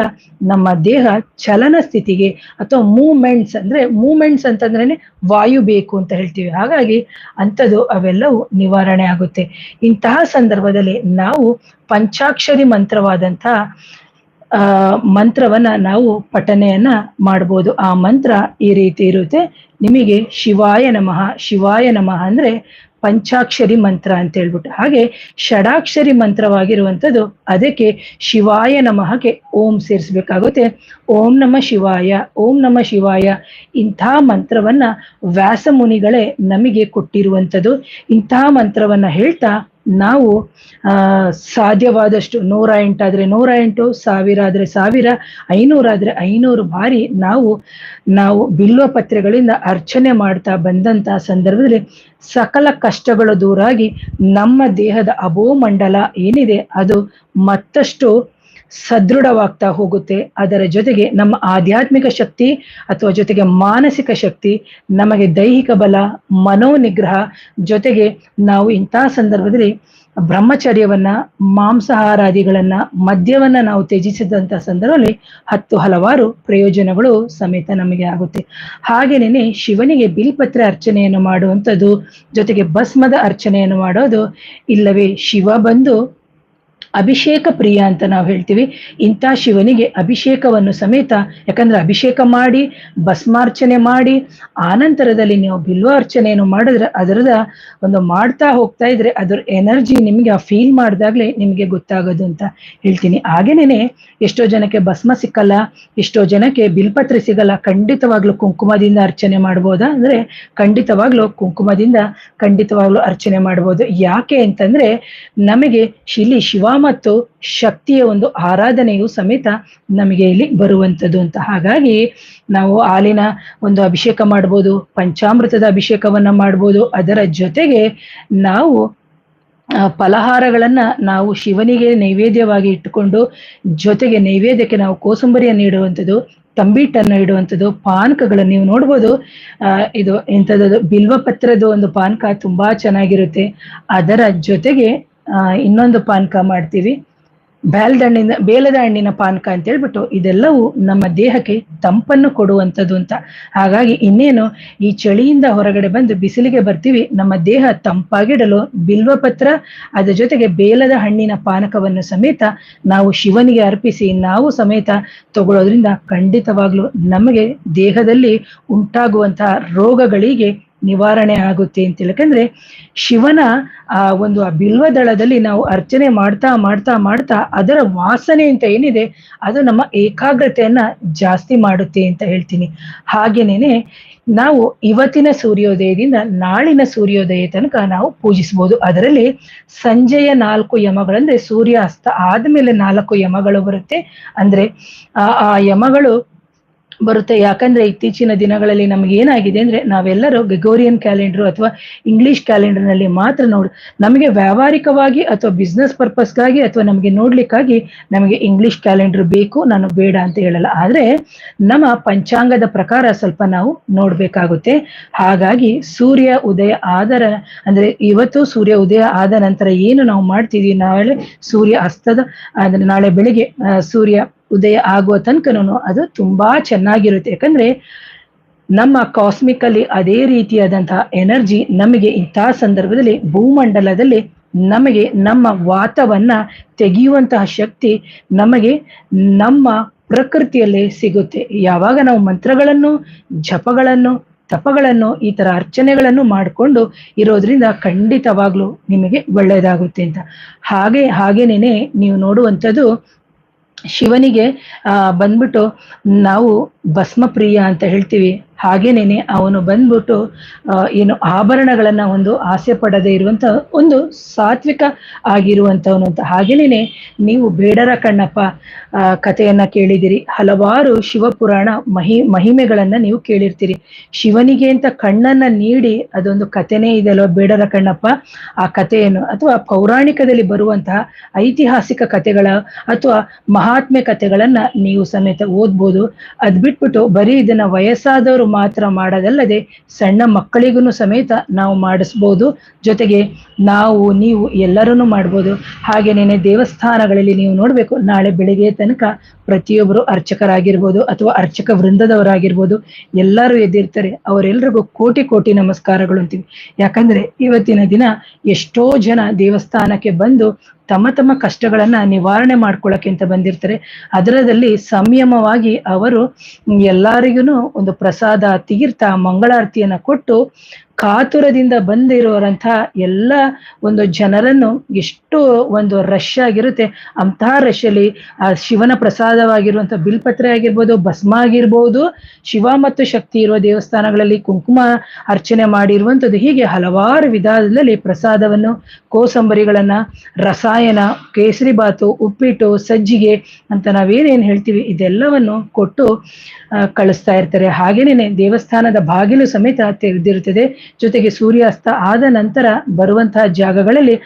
ನಮ್ಮ ದೇಹ ಚಲನ ಸ್ಥಿತಿಗೆ ಅಥವಾ ಮೂಮೆಂಟ್ಸ್ ಅಂತಂದ್ರೇನೆ ವಾಯು ಬೇಕು ಅಂತ ಹೇಳ್ತೀವಿ. ಹಾಗಾಗಿ ಅಂಥದ್ದು ಅವೆಲ್ಲವೂ ನಿವಾರಣೆ ಆಗುತ್ತೆ. ಇಂತಹ ಸಂದರ್ಭದಲ್ಲಿ ನಾವು ಪಂಚಾಕ್ಷರಿ ಮಂತ್ರವಾದಂತಹ ಮಂತ್ರವನ್ನ ನಾವು ಪಠನೆಯನ್ನ ಮಾಡ್ಬೋದು. ಆ ಮಂತ್ರ ಈ ರೀತಿ ಇರುತ್ತೆ. ನಿಮಗೆ ಶಿವಾಯ ನಮಃ, ಶಿವಾಯ ನಮಃ ಅಂದ್ರೆ ಪಂಚಾಕ್ಷರಿ ಮಂತ್ರ ಅಂತ ಹೇಳ್ಬಿಟ್ಟು. ಹಾಗೆ ಷಡಾಕ್ಷರಿ ಮಂತ್ರವಾಗಿರುವಂಥದ್ದು, ಅದಕ್ಕೆ ಶಿವಾಯ ನಮಃಗೆ ಓಂ ಸೇರಿಸ್ಬೇಕಾಗುತ್ತೆ. ಓಂ ನಮ ಶಿವಾಯ, ಓಂ ನಮ ಶಿವಾಯ. ಇಂಥ ಮಂತ್ರವನ್ನ ವ್ಯಾಸ ಮುನಿಗಳೇ ನಮಗೆ ಕೊಟ್ಟಿರುವಂಥದ್ದು. ಇಂಥ ಮಂತ್ರವನ್ನ ಹೇಳ್ತಾ ನಾವು ಸಾಧ್ಯವಾದಷ್ಟು 108 ಆದ್ರೆ 108, 1000 ಆದ್ರೆ 1000, 500 ಆದ್ರೆ 500 ಬಾರಿ ನಾವು ಬಿಲ್ವ ಪತ್ರೆಗಳಿಂದ ಅರ್ಚನೆ ಮಾಡ್ತಾ ಬಂದಂತ ಸಂದರ್ಭದಲ್ಲಿ ಸಕಲ ಕಷ್ಟಗಳು ದೂರಾಗಿ ನಮ್ಮ ದೇಹದ ಅಭೋಮಂಡಲ ಏನಿದೆ ಅದು ಮತ್ತಷ್ಟು ಸದೃಢವಾಗ್ತಾ ಹೋಗುತ್ತೆ. ಅದರ ಜೊತೆಗೆ ನಮ್ಮ ಆಧ್ಯಾತ್ಮಿಕ ಶಕ್ತಿ ಅಥವಾ ಜೊತೆಗೆ ಮಾನಸಿಕ ಶಕ್ತಿ, ನಮಗೆ ದೈಹಿಕ ಬಲ, ಮನೋನಿಗ್ರಹ, ಜೊತೆಗೆ ನಾವು ಇಂತಹ ಸಂದರ್ಭದಲ್ಲಿ ಬ್ರಹ್ಮಚರ್ಯವನ್ನ, ಮಾಂಸಾಹಾರಾದಿಗಳನ್ನ, ಮದ್ಯವನ್ನ ನಾವು ತ್ಯಜಿಸಿದಂತ ಸಂದರ್ಭದಲ್ಲಿ ಹಲವಾರು ಪ್ರಯೋಜನಗಳು ಸಮೇತ ನಮಗೆ ಆಗುತ್ತೆ. ಹಾಗೇನೆ ಶಿವನಿಗೆ ಬಿಲ್ಪತ್ರೆ ಅರ್ಚನೆಯನ್ನು ಮಾಡುವಂಥದ್ದು, ಜೊತೆಗೆ ಭಸ್ಮದ ಅರ್ಚನೆಯನ್ನು ಮಾಡೋದು, ಇಲ್ಲವೇ ಶಿವ ಬಂದು ಅಭಿಷೇಕ ಪ್ರಿಯ ಅಂತ ನಾವು ಹೇಳ್ತೀವಿ. ಇಂಥ ಶಿವನಿಗೆ ಅಭಿಷೇಕವನ್ನು ಸಮೇತ, ಯಾಕಂದ್ರೆ ಅಭಿಷೇಕ ಮಾಡಿ ಭಸ್ಮಾರ್ಚನೆ ಮಾಡಿ ಆನಂತರದಲ್ಲಿ ನೀವು ಬಿಲ್ವಾರ್ಚನೆಯನ್ನು ಮಾಡಿದ್ರೆ ಅದರದ ಒಂದು ಮಾಡ್ತಾ ಹೋಗ್ತಾ ಇದ್ರೆ ಅದರ ಎನರ್ಜಿ ನಿಮ್ಗೆ ಆ ಫೀಲ್ ಮಾಡಿದಾಗ್ಲೇ ನಿಮ್ಗೆ ಗೊತ್ತಾಗೋದು ಅಂತ ಹೇಳ್ತೀನಿ. ಹಾಗೇನೆ ಎಷ್ಟೋ ಜನಕ್ಕೆ ಭಸ್ಮ ಸಿಕ್ಕಲ್ಲ, ಎಷ್ಟೋ ಜನಕ್ಕೆ ಬಿಲ್ಪತ್ರೆ ಸಿಗಲ್ಲ. ಖಂಡಿತವಾಗ್ಲೂ ಕುಂಕುಮದಿಂದ ಅರ್ಚನೆ ಮಾಡ್ಬೋದಾ ಅಂದ್ರೆ ಖಂಡಿತವಾಗ್ಲೂ ಅರ್ಚನೆ ಮಾಡ್ಬೋದು. ಯಾಕೆ ಅಂತಂದ್ರೆ ನಮಗೆ ಶಿವ ಮತ್ತು ಶಕ್ತಿಯ ಒಂದು ಆರಾಧನೆಯು ಸಮೇತ ನಮಗೆ ಇಲ್ಲಿ ಬರುವಂಥದ್ದು ಅಂತ. ಹಾಗಾಗಿ ನಾವು ಹಾಲಿನ ಒಂದು ಅಭಿಷೇಕ ಮಾಡ್ಬೋದು, ಪಂಚಾಮೃತದ ಅಭಿಷೇಕವನ್ನ ಮಾಡ್ಬೋದು. ಅದರ ಜೊತೆಗೆ ನಾವು ಫಲಹಾರಗಳನ್ನ ನಾವು ಶಿವನಿಗೆ ನೈವೇದ್ಯವಾಗಿ ಇಟ್ಟುಕೊಂಡು, ಜೊತೆಗೆ ನೈವೇದ್ಯಕ್ಕೆ ನಾವು ಕೋಸಂಬರಿಯನ್ನು ಇಡುವಂಥದ್ದು, ತಂಬಿಟ್ಟನ್ನು ಇಡುವಂಥದ್ದು, ಪಾನಕಗಳನ್ನು ನೀವು ನೋಡ್ಬೋದು. ಇದು ಎಂಥದ್ದು ಬಿಲ್ವಪತ್ರದ ಒಂದು ಪಾನಕ ತುಂಬಾ ಚೆನ್ನಾಗಿರುತ್ತೆ. ಅದರ ಜೊತೆಗೆ ಇನ್ನೊಂದು ಪಾನಕ ಮಾಡ್ತೀವಿ, ಬೇಲದ ಹಣ್ಣಿನ ಪಾನಕ ಅಂತ ಹೇಳ್ಬಿಟ್ಟು. ಇದೆಲ್ಲವೂ ನಮ್ಮ ದೇಹಕ್ಕೆ ತಂಪನ್ನು ಕೊಡುವಂಥದ್ದು ಅಂತ. ಹಾಗಾಗಿ ಇನ್ನೇನು ಈ ಚಳಿಯಿಂದ ಹೊರಗಡೆ ಬಂದು ಬಿಸಿಲಿಗೆ ಬರ್ತೀವಿ, ನಮ್ಮ ದೇಹ ತಂಪಾಗಿಡಲು ಬಿಲ್ವಪತ್ರ ಅದರ ಜೊತೆಗೆ ಬೇಲದ ಹಣ್ಣಿನ ಪಾನಕವನ್ನು ಸಮೇತ ನಾವು ಶಿವನಿಗೆ ಅರ್ಪಿಸಿ ನಾವು ಸಮೇತ ತಗೊಳ್ಳೋದ್ರಿಂದ ಖಂಡಿತವಾಗ್ಲೂ ನಮಗೆ ದೇಹದಲ್ಲಿ ಉಂಟಾಗುವಂತಹ ರೋಗಗಳಿಗೆ ನಿವಾರಣೆ ಆಗುತ್ತೆ ಅಂತ. ಯಾಕಂದ್ರೆ ಶಿವನ ಆ ಬಿಲ್ವದಳದಲ್ಲಿ ನಾವು ಅರ್ಚನೆ ಮಾಡ್ತಾ ಮಾಡ್ತಾ ಮಾಡ್ತಾ ಅದರ ವಾಸನೆ ಅಂತ ಏನಿದೆ ಅದು ನಮ್ಮ ಏಕಾಗ್ರತೆಯನ್ನ ಜಾಸ್ತಿ ಮಾಡುತ್ತೆ ಅಂತ ಹೇಳ್ತೀನಿ. ಹಾಗೇನೇನೆ ನಾವು ಇವತ್ತಿನ ಸೂರ್ಯೋದಯದಿಂದ ನಾಳಿನ ಸೂರ್ಯೋದಯ ತನಕ ನಾವು ಪೂಜಿಸಬಹುದು. ಅದರಲ್ಲಿ ಸಂಜೆಯ 4 ಯಮಗಳಂದ್ರೆ ಸೂರ್ಯ ಅಸ್ತ ಆದ್ಮೇಲೆ 4 ಯಮಗಳು ಬರುತ್ತೆ. ಅಂದ್ರೆ ಆ ಯಮಗಳು ಬರುತ್ತೆ. ಯಾಕಂದ್ರೆ ಇತ್ತೀಚಿನ ದಿನಗಳಲ್ಲಿ ನಮ್ಗೆ ಏನಾಗಿದೆ ಅಂದ್ರೆ ನಾವೆಲ್ಲರೂ ಗ್ರೆಗೋರಿಯನ್ ಕ್ಯಾಲೆಂಡರ್ ಅಥವಾ ಇಂಗ್ಲಿಷ್ ಕ್ಯಾಲೆಂಡರ್ ನಲ್ಲಿ ಮಾತ್ರ ನಮಗೆ ವ್ಯಾವಹಾರಿಕವಾಗಿ ಅಥವಾ ಬಿಸ್ನೆಸ್ ಪರ್ಪಸ್ಗಾಗಿ ಅಥವಾ ನಮಗೆ ನೋಡ್ಲಿಕ್ಕಾಗಿ ನಮಗೆ ಇಂಗ್ಲಿಷ್ ಕ್ಯಾಲೆಂಡರ್ ಬೇಕು, ನಾನು ಬೇಡ ಅಂತ ಹೇಳಲ್ಲ. ಆದ್ರೆ ನಮ್ಮ ಪಂಚಾಂಗದ ಪ್ರಕಾರ ಸ್ವಲ್ಪ ನಾವು ನೋಡ್ಬೇಕಾಗುತ್ತೆ. ಹಾಗಾಗಿ ಸೂರ್ಯ ಉದಯ ಅಂದ್ರೆ ಇವತ್ತು ಸೂರ್ಯ ಉದಯ ಆದ ನಂತರ ಏನು ನಾವು ಮಾಡ್ತೀವಿ, ನಾಳೆ ಸೂರ್ಯ ಅಸ್ತದ ಅಂದ್ರೆ ನಾಳೆ ಬೆಳಿಗ್ಗೆ ಸೂರ್ಯ ಉದಯ ಆಗುವ ತನಕನೂ ಅದು ತುಂಬಾ ಚೆನ್ನಾಗಿರುತ್ತೆ. ಯಾಕಂದ್ರೆ ನಮ್ಮ ಕಾಸ್ಮಿಕಲ್ಲಿ ಅದೇ ರೀತಿಯಾದಂತಹ ಎನರ್ಜಿ ನಮಗೆ ಇಂತಹ ಸಂದರ್ಭದಲ್ಲಿ ಭೂಮಂಡಲದಲ್ಲಿ ನಮಗೆ ನಮ್ಮ ವಾತವನ್ನ ತೆಗೆಯುವಂತಹ ಶಕ್ತಿ ನಮಗೆ ನಮ್ಮ ಪ್ರಕೃತಿಯಲ್ಲೇ ಸಿಗುತ್ತೆ. ಯಾವಾಗ ನಾವು ಮಂತ್ರಗಳನ್ನು, ಜಪಗಳನ್ನು, ತಪಗಳನ್ನು, ಈ ತರ ಅರ್ಚನೆಗಳನ್ನು ಮಾಡಿಕೊಂಡು ಇರೋದ್ರಿಂದ ಖಂಡಿತವಾಗ್ಲೂ ನಿಮಗೆ ಒಳ್ಳೆಯದಾಗುತ್ತೆ ಅಂತ. ಹಾಗೇನೇನೆ ನೀವು ನೋಡುವಂಥದ್ದು ಶಿವನಿಗೆ ಬಂದ್ಬಿಟ್ಟು ನಾವು ಭಸ್ಮಪ್ರಿಯ ಅಂತ ಹೇಳ್ತೀವಿ. ಹಾಗೇನೇನೆ ಅವನು ಬಂದ್ಬಿಟ್ಟು ಏನು ಆಭರಣಗಳನ್ನ ಒಂದು ಆಸೆ ಪಡದೆ ಇರುವಂತ ಒಂದು ಸಾತ್ವಿಕ ಆಗಿರುವಂತವನು ಅಂತ. ಹಾಗೇನೇನೆ ನೀವು ಬೇಡರ ಕಣ್ಣಪ್ಪ ಕಥೆಯನ್ನ ಕೇಳಿದಿರಿ. ಹಲವಾರು ಶಿವಪುರಾಣ ಮಹಿಮೆಗಳನ್ನ ನೀವು ಕೇಳಿರ್ತೀರಿ. ಶಿವನಿಗೆ ಅಂತ ಕಣ್ಣನ್ನ ನೀಡಿ ಅದೊಂದು ಕಥೆನೇ ಇದೆ ಅಲ್ವಾ, ಬೇಡರ ಕಣ್ಣಪ್ಪ. ಆ ಕಥೆಯನ್ನು ಅಥವಾ ಪೌರಾಣಿಕದಲ್ಲಿ ಬರುವಂತಹ ಐತಿಹಾಸಿಕ ಕಥೆಗಳ ಅಥವಾ ಮಹಾತ್ಮೆ ಕಥೆಗಳನ್ನ ನೀವು ಸಮೇತ ಓದ್ಬೋದು. ಅದ್ ಬಿಟ್ಬಿಟ್ಟು ಬರೀ ಇದನ್ನ ವಯಸ್ಸಾದವರು ಮಾತ್ರ ಮಾಡೋದಲ್ಲದೆ ಸಣ್ಣ ಮಕ್ಕಳಿಗೂ ಸಮೇತ ನಾವು ಮಾಡಿಸ್ಬೋದು. ಜೊತೆಗೆ ನೀವು ಎಲ್ಲರನ್ನೂ ಮಾಡ್ಬೋದು. ಹಾಗೇನೇನೆ ದೇವಸ್ಥಾನಗಳಲ್ಲಿ ನೀವು ನೋಡ್ಬೇಕು, ನಾಳೆ ಬೆಳಿಗ್ಗೆ ತನಕ ಪ್ರತಿಯೊಬ್ಬರು ಅರ್ಚಕರಾಗಿರ್ಬೋದು ಅಥವಾ ಅರ್ಚಕ ವೃಂದದವರಾಗಿರ್ಬೋದು, ಎಲ್ಲರೂ ಎದ್ದಿರ್ತಾರೆ. ಅವರೆಲ್ರಿಗೂ ಕೋಟಿ ಕೋಟಿ ನಮಸ್ಕಾರಗಳು ಅಂತೀವಿ. ಯಾಕಂದ್ರೆ ಇವತ್ತಿನ ದಿನ ಎಷ್ಟೋ ಜನ ದೇವಸ್ಥಾನಕ್ಕೆ ಬಂದು ತಮ್ಮ ತಮ್ಮ ಕಷ್ಟಗಳನ್ನ ನಿವಾರಣೆ ಮಾಡ್ಕೊಳ್ಳಕ್ಕೆ ಅಂತ ಬಂದಿರ್ತಾರೆ. ಅದರದಲ್ಲಿ ಸಂಯಮವಾಗಿ ಅವರು ಎಲ್ಲರಿಗೂ ಒಂದು ಪ್ರಸಾದ, ತೀರ್ಥ, ಮಂಗಳಾರತಿಯನ್ನ ಕೊಟ್ಟು ಕಾತುರದಿಂದ ಬಂದಿರುವಂಥ ಎಲ್ಲ ಒಂದು ಜನರನ್ನು, ಎಷ್ಟು ಒಂದು ರಶ್ ಆಗಿರುತ್ತೆ, ಅಂತಹ ರಶ್ ಅಲ್ಲಿ ಆ ಶಿವನ ಪ್ರಸಾದವಾಗಿರುವಂಥ ಬಿಲ್ಪತ್ರೆ ಆಗಿರ್ಬೋದು, ಭಸ್ಮ ಆಗಿರ್ಬೋದು, ಶಿವ ಮತ್ತು ಶಕ್ತಿ ಇರುವ ದೇವಸ್ಥಾನಗಳಲ್ಲಿ ಕುಂಕುಮ ಅರ್ಚನೆ ಮಾಡಿರುವಂಥದ್ದು, ಹೀಗೆ ಹಲವಾರು ವಿಧಾನದಲ್ಲಿ ಪ್ರಸಾದವನ್ನು, ಕೋಸಂಬರಿಗಳನ್ನ, ರಸಾಯನ, ಕೇಸರಿ ಬಾತು, ಉಪ್ಪಿಟ್ಟು, ಸಜ್ಜಿಗೆ ಅಂತ ನಾವೇನೇನು ಹೇಳ್ತೀವಿ ಇದೆಲ್ಲವನ್ನು ಕೊಟ್ಟು ಕಳಿಸ್ತಾ ಇರ್ತಾರೆ. ಹಾಗೇನೇನೆ ದೇವಸ್ಥಾನದ ಬಾಗಿಲು ಸಮೇತ ತೆರೆದಿರುತ್ತದೆ. ಜೊತೆಗೆ ಸೂರ್ಯಾಸ್ತ ಆದ ನಂತರ ಬರುವಂತಹ ಜಾಗಗಳಲ್ಲಿ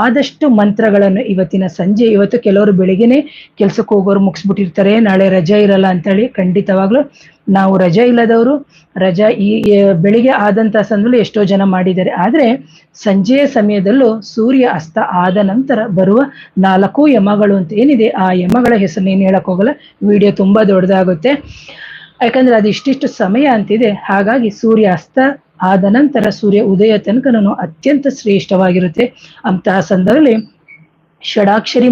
ಆದಷ್ಟು ಮಂತ್ರಗಳನ್ನು ಇವತ್ತು ಕೆಲವರು ಬೆಳಿಗ್ಗೆನೆ ಕೆಲ್ಸಕ್ಕೆ ಹೋಗೋರು ಮುಗಿಸ್ಬಿಟ್ಟಿರ್ತಾರೆ, ನಾಳೆ ರಜಾ ಇರಲ್ಲ ಅಂತೇಳಿ. ಖಂಡಿತವಾಗ್ಲೂ ನಾವು ರಜಾ ಇಲ್ಲದವರು ಈ ಬೆಳಿಗ್ಗೆ ಆದಂತಹ ಸಂದರ್ಭದಲ್ಲಿ ಎಷ್ಟೋ ಜನ ಮಾಡಿದ್ದಾರೆ. ಆದ್ರೆ ಸಂಜೆಯ ಸಮಯದಲ್ಲೂ ಸೂರ್ಯ ಅಸ್ತ ಆದ ನಂತರ ಬರುವ 4 ಯಮಗಳು ಅಂತ ಏನಿದೆ, ಆ ಯಮಗಳ ಹೆಸರು ಏನು ಹೇಳಕ್ ಹೋಗಲ್ಲ, ವಿಡಿಯೋ ತುಂಬಾ ದೊಡ್ಡದಾಗುತ್ತೆ. ಯಾಕಂದ್ರೆ ಅದು ಇಷ್ಟಿಷ್ಟು ಸಮಯ ಅಂತಿದೆ. ಹಾಗಾಗಿ ಸೂರ್ಯ ಅಸ್ತ ಆದ ನಂತರ ಸೂರ್ಯ ಉದಯ ತನಕನೂ ಅತ್ಯಂತ ಶ್ರೇಷ್ಠವಾಗಿರುತ್ತೆ. ಅಂತಹ ಸಂದರ್ಭದಲ್ಲಿ ಷಡಾಕ್ಷರಿ